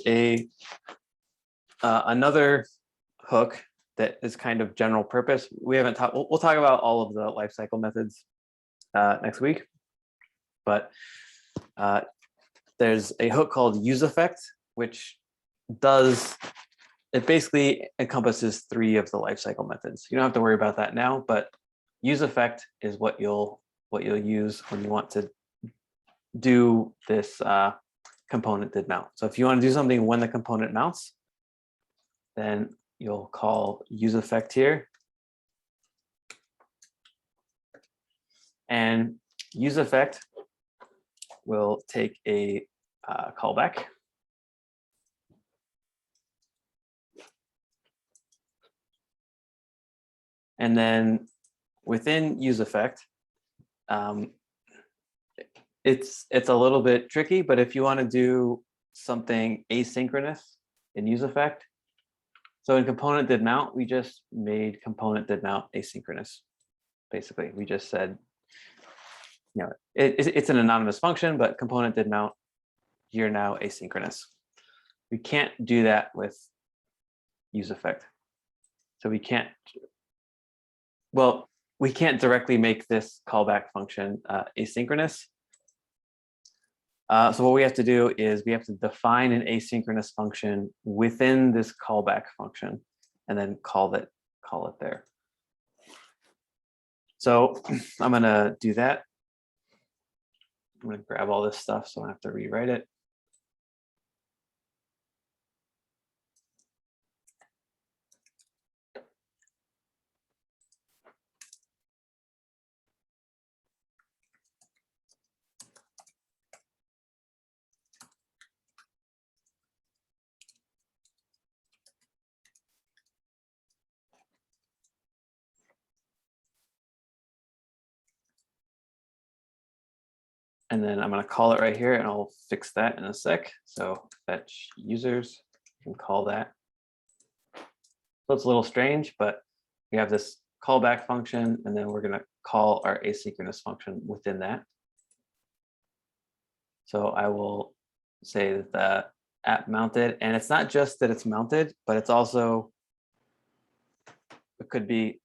another hook that is kind of general purpose. We haven't talked. We'll talk about all of the lifecycle methods next week, but there's a hook called useEffect, which it basically encompasses 3 of the lifecycle methods. You don't have to worry about that now, but useEffect is what you'll use when you want to do this component did mount. So if you want to do something when the component mounts, then you'll call useEffect here. And useEffect will take a callback. And then within useEffect, it's a little bit tricky, but if you want to do something asynchronous in useEffect, so in component did mount, we just made component did mount asynchronous. Basically, we just said, it's an anonymous function, but component did mount, you're now asynchronous. We can't do that with useEffect. So we can't directly make this callback function asynchronous. So what we have to do is we have to define an asynchronous function within this callback function, and then call it there. So I'm going to do that. I'm going to grab all this stuff so I don't have to rewrite it. And then I'm going to call it right here, and I'll fix that in a sec. So fetch users, you can call that. So it's a little strange, but we have this callback function, and then we're going to call our asynchronous function within that. So I will say that app mounted, and it's not just that it's mounted, but it's also, it could be,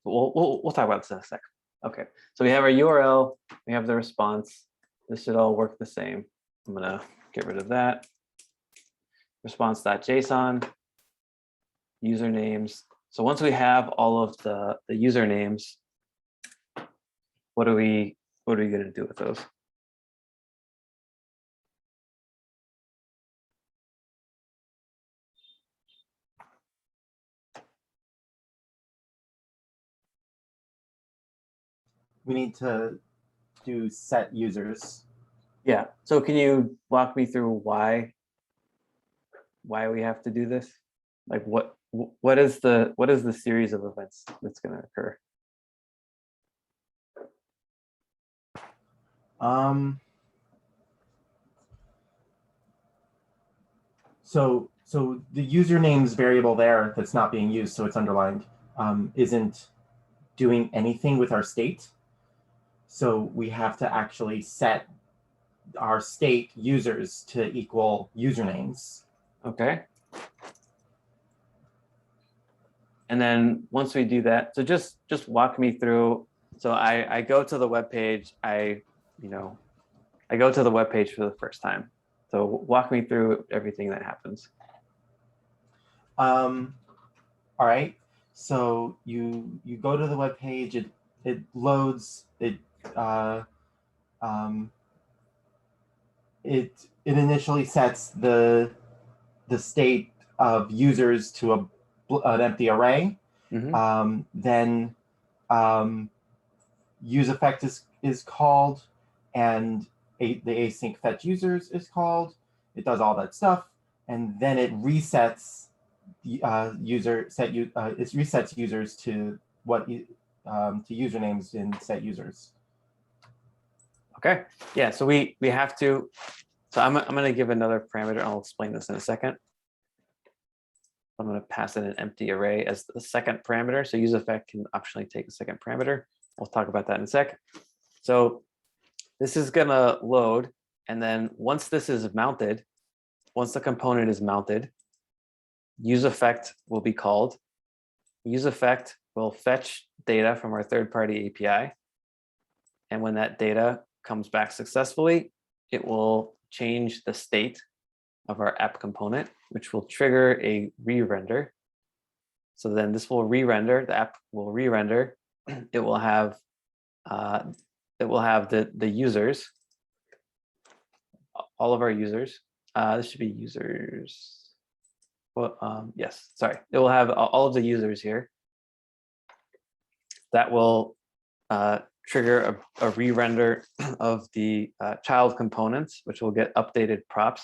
we'll talk about this in a sec. Okay, so we have our URL, we have the response. This should all work the same. I'm gonna get rid of that. Response.json, usernames. So once we have all of the usernames, what are we gonna do with those? We need to do set users. Yeah, so can you walk me through why we have to do this? Like what is the series of events that's going to occur? So the usernames variable there that's not being used, so it's underlined, isn't doing anything with our state. So we have to actually set our state users to equal usernames. Okay. And then once we do that, so just walk me through. So I go to the web page. I go to the web page for the first time. So walk me through everything that happens. All right. So you go to the web page. It loads. It initially sets the state of users to an empty array. Mm-hmm. Then useEffect is called, and the async fetch users is called. It does all that stuff, and then it resets it resets users to to usernames in set users. Okay. Yeah. So we have to. So I'm going to give another parameter. I'll explain this in a second. I'm going to pass in an empty array as the second parameter. So useEffect can optionally take a second parameter. We'll talk about that in a sec. So this is going to load. And then once this is mounted, once the component is mounted, useEffect will be called. useEffect will fetch data from our third-party API. And when that data comes back successfully, it will change the state of our app component, which will trigger a re-render. So then this will re-render, the app will re-render. It will have the users, all of our users. This should be users. Well, yes, sorry. It will have all of the users here. That will trigger a re-render of the child components, which will get updated props,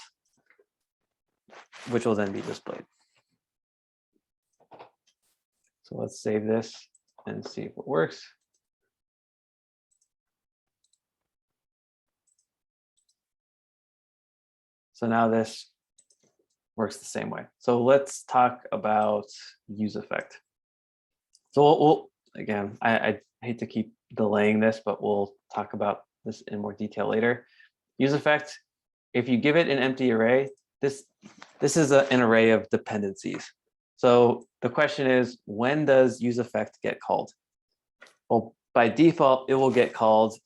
which will then be displayed. So let's save this and see if it works. So now this works the same way. So let's talk about useEffect. So we'll again, I hate to keep delaying this, but we'll talk about this in more detail later. useEffect, if you give it an empty array, this is an array of dependencies. So the question is, when does useEffect get called? Well, by default, it will get called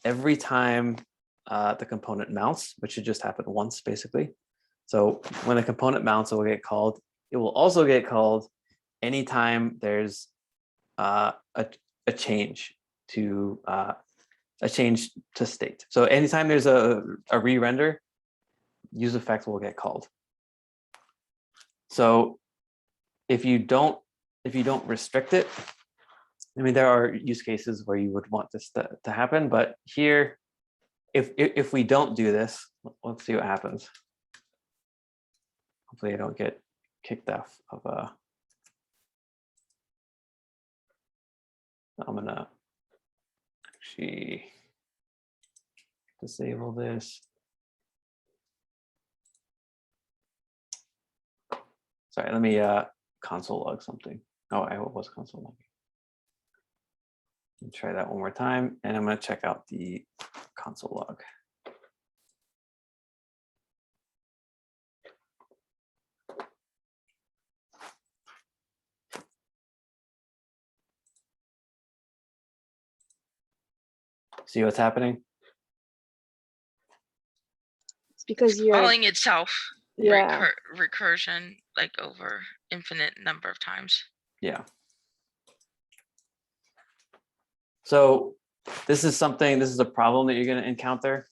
every time the component mounts, which should just happen once, basically. So when a component mounts, it will get called. It will also get called anytime there's a change to state. So anytime there's a re-render, useEffect will get called. So if you don't restrict it, I mean, there are use cases where you would want this to happen, but here, if we don't do this, let's see what happens. Hopefully I don't get kicked off of I'm gonna actually disable this. Sorry, let me console log something. Oh, I was console logging. Let me try that one more time, and I'm gonna check out the console log. See what's happening? It's because you're, Calling itself yeah, recursion like over infinite number of times. Yeah. So this is a problem that you're going to encounter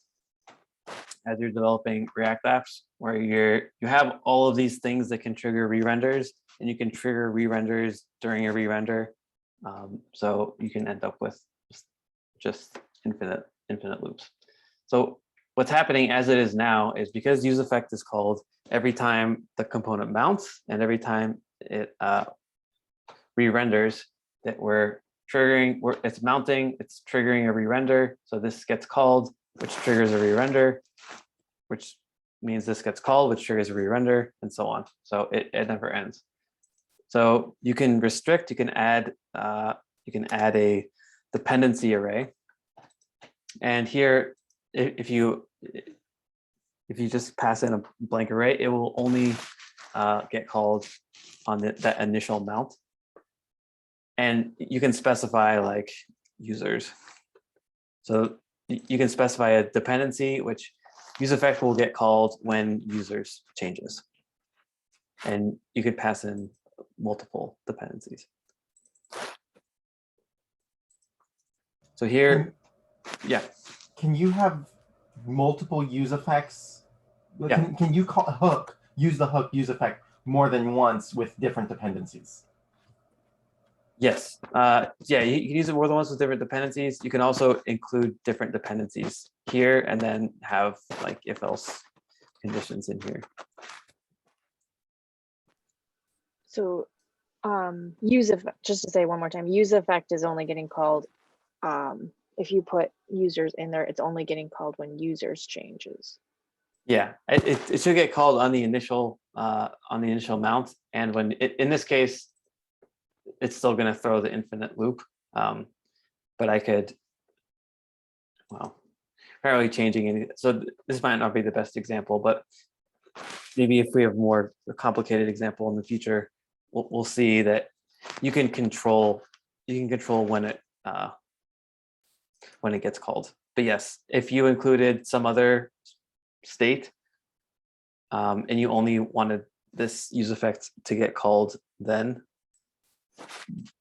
as you're developing React apps, where you have all of these things that can trigger re-renders, and you can trigger re-renders during a re-render. So you can end up with just infinite loops. So what's happening as it is now is because useEffect is called every time the component mounts and every time it re-renders, that we're triggering, it's mounting, it's triggering a re-render. So this gets called, which triggers a re-render, which means this gets called, which triggers a re-render, and so on. So it never ends. So you can restrict, you can add a dependency array. And here, if you just pass in a blank array, it will only get called on that initial mount. And you can specify like users. So you can specify a dependency, which useEffect will get called when users changes. And you could pass in multiple dependencies. So here, yeah. Can you have multiple use effects? Yeah. Can you use the hook use effect more than once with different dependencies? Yes. Yeah, you can use it more than once with different dependencies. You can also include different dependencies here and then have like if-else conditions in here. so useEffect, just to say one more time, useEffect is only getting called, if you put users in there, it's only getting called when users changes. Yeah, it should get called on the initial mount, and when in this case, it's still going to throw the infinite loop. But I could, well, apparently changing any. So this might not be the best example, but maybe if we have more complicated example in the future, we'll see that you can control when it gets called. But yes, if you included some other state and you only wanted this useEffect to get called then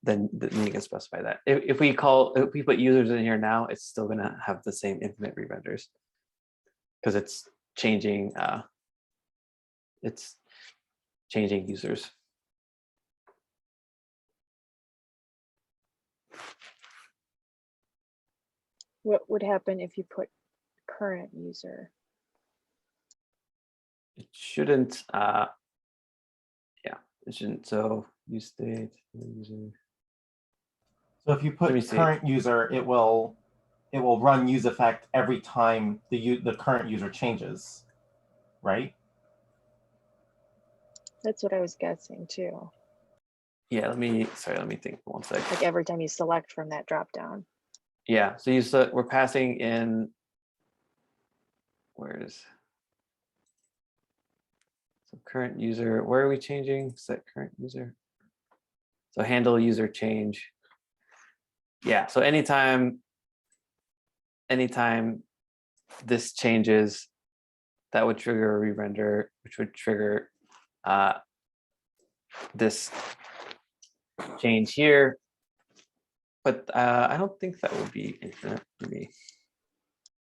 you can specify that. If we put users in here now, it's still going to have the same infinite re-renders because it's changing users. What would happen if you put current user? It shouldn't, yeah, it shouldn't. So use state, user. So if you Let me put see. current user, it will run useEffect every time the current user changes, right? That's what I was guessing too. Yeah, let me think for 1 second. Like every time you select from that drop down. Yeah, so we're passing in, so current user, where are we changing? Set current user. So handle user change. Yeah, so anytime this changes, that would trigger a re-render, which would trigger this change here. But I don't think that would be infinite for me.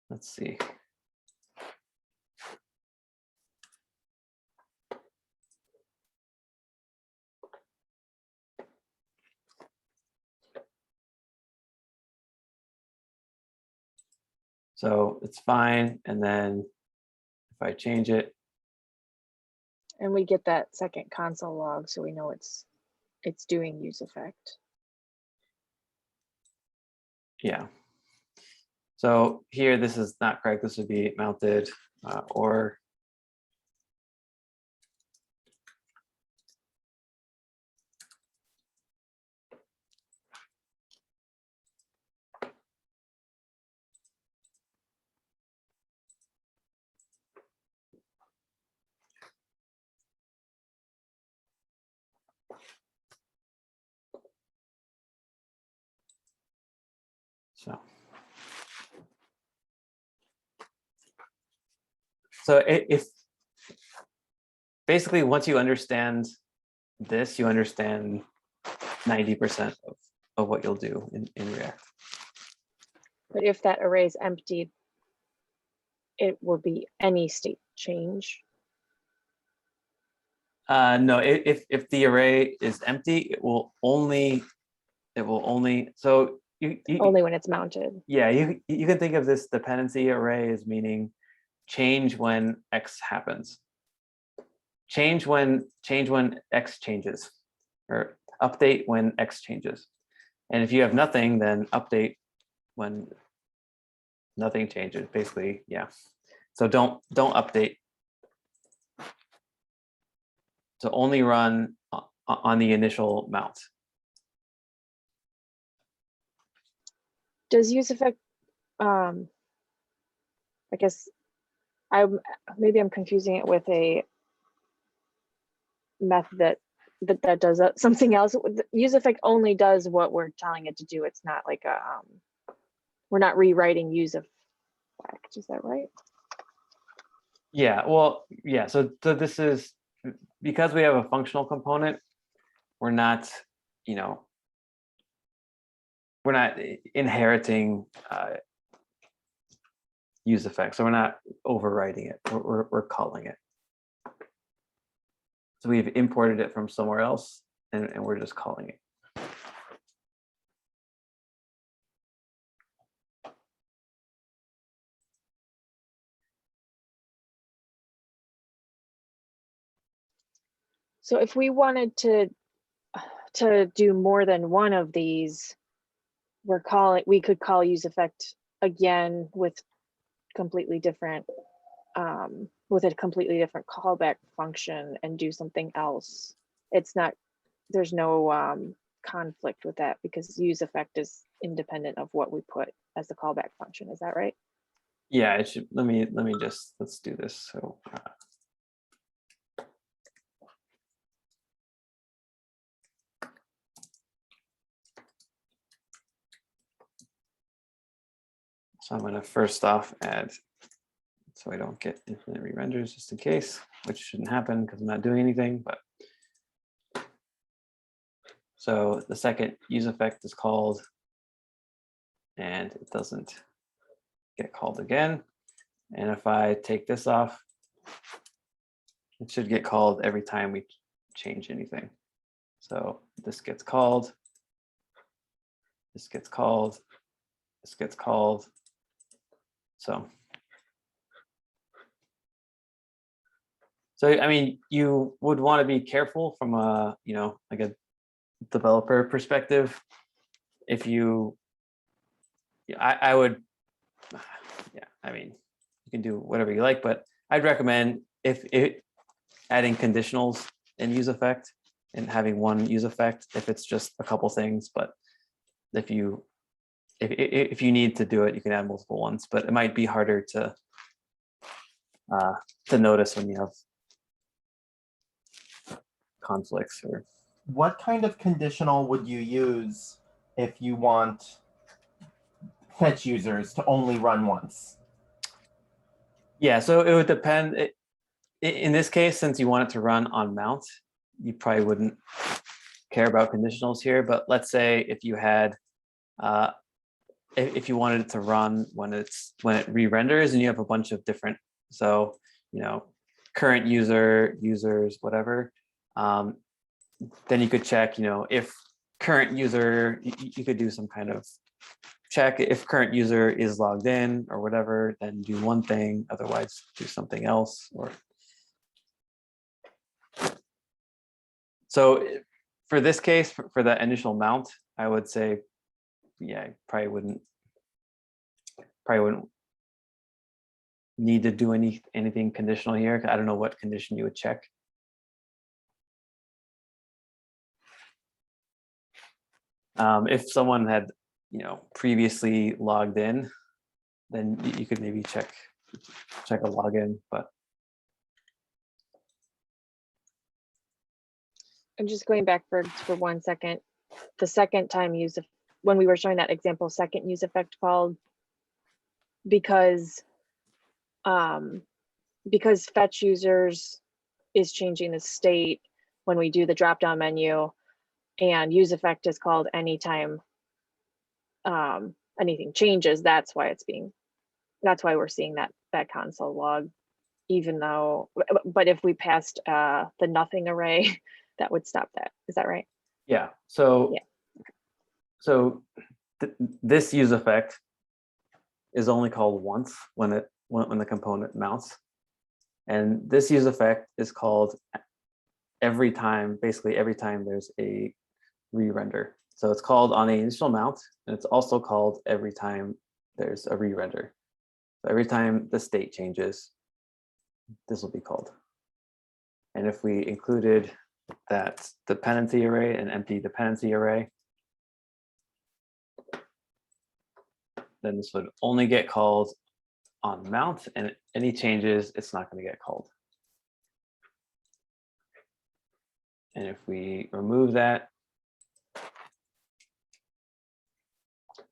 Let's see. So it's fine. And then if I change it. And we get that second console log, so we know it's doing useEffect. Yeah. So here, this is not correct. This would be mounted or. So So if basically once you understand this, you understand 90% of what you'll do in React. But if that array is empty, it will be any state change. No, if the array is empty, it will only so you Only when it's mounted. yeah, you can think of this dependency array as meaning change when X happens. Change when X changes, or update when X changes. And if you have nothing, then update when nothing changes, basically, yeah. So don't update. So only run on the initial mount. Does use effect, I guess maybe I'm confusing it with a method that does something else. Use effect only does what we're telling it to do. It's not like a, we're not rewriting use effect. Is that right? Yeah, well, yeah, so this is, because we have a functional component, we're not, we're not inheriting use effect. So we're not overwriting it, we're calling it. So we've imported it from somewhere else and we're just calling it. So if we wanted to do more than one of these, we could call use effect again with completely different, with a completely different callback function and do something else. It's not, there's no conflict with that because use effect is independent of what we put as the callback function. Is that right? Yeah, it should, let's do this. So so I'm going to first off add, so I don't get infinite re-renders just in case, which shouldn't happen because I'm not doing anything, but. So the second use effect is called and it doesn't get called again. And if I take this off, it should get called every time we change anything. So this gets called, this gets called, this gets called. So I mean, you would want to be careful from a, like a developer perspective. If you, I would, yeah, I mean, you can do whatever you like, but I'd recommend if adding conditionals in use effect and having one use effect if it's just a couple things. But if you need to do it, you can add multiple ones, but it might be harder to notice when you have conflicts. Or what kind of conditional would you use if you want fetch users to only run once? yeah, so it would depend. In this case, since you want it to run on mount, you probably wouldn't care about conditionals here. But let's say if you had, if you wanted it to run when it re-renders and you have a bunch of different, so current user, users, whatever, then you could check, if current user, you could do some kind of check. If current user is logged in or whatever, then do one thing, otherwise do something else. Or so for this case, for that initial mount, I would say, yeah, probably wouldn't need to do anything conditional here. I don't know what condition you would check. If someone had, previously logged in, then you could maybe check a login, but. I'm just going back for 1 second. The second time when we were showing that example, second use effect called, because because fetch users is changing the state when we do the drop down menu, and use effect is called anytime anything changes. That's why we're seeing that console log, even though, but if we passed the nothing array, that would stop that. Is that right? Yeah. So Yeah. so this use effect is only called once when the component mounts, and this use effect is called every time, basically every time there's a re-render. So it's called on the initial mount, and it's also called every time there's a re-render. So every time the state changes, this will be called. And if we included that dependency array, an empty dependency array, then this would only get called on mount, and any changes, it's not going to get called. And if we remove that,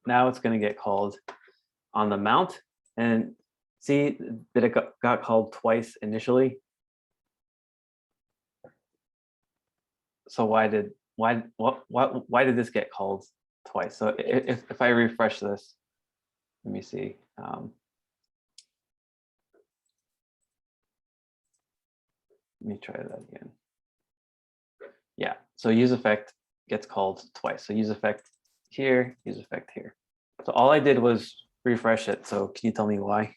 now it's going to get called on the mount. And see that it got called twice initially. So why did this get called twice? So if I refresh this, let me see. Let me try that again. Yeah, so use effect gets called twice. So use effect here, use effect here. So all I did was refresh it. So can you tell me why?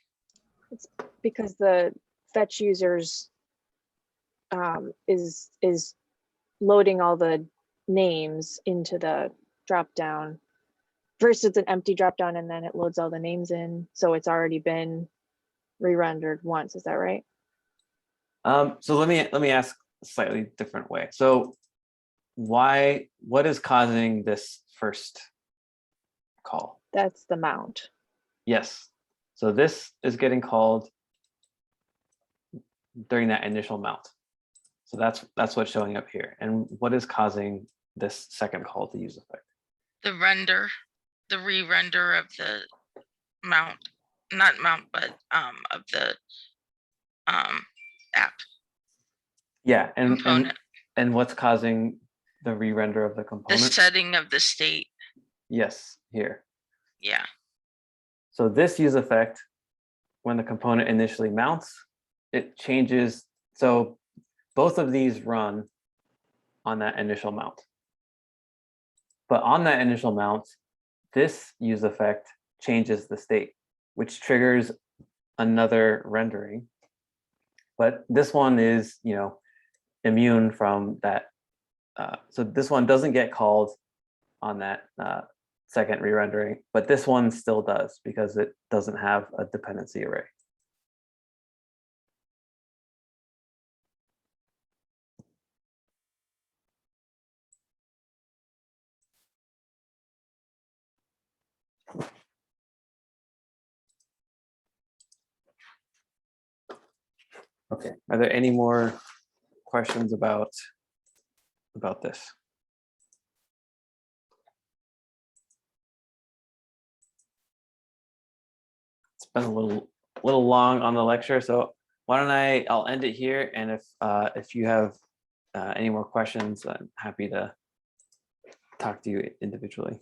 It's because the fetch users is loading all the names into the drop down. First it's an empty drop down, and then it loads all the names in. So it's already been re-rendered once. Is that right? So let me ask a slightly different way. So what is causing this first call? That's the mount. Yes. So this is getting called during that initial mount. So that's what's showing up here. And what is causing this second call to use effect? The re-render of the mount, not mount, but of the app Yeah, component. and what's causing the re-render of the The component? setting of the state. Yes, here. Yeah. So this use effect, when the component initially mounts, it changes. So both of these run on that initial mount. But on that initial mount, this use effect changes the state, which triggers another rendering. But this one is, immune from that. So this one doesn't get called on that second re-rendering, but this one still does because it doesn't have a dependency array. Okay, are there any more questions about this? It's been a little long on the lecture, so why don't I'll end it here, and if you have any more questions, I'm happy to talk to you individually.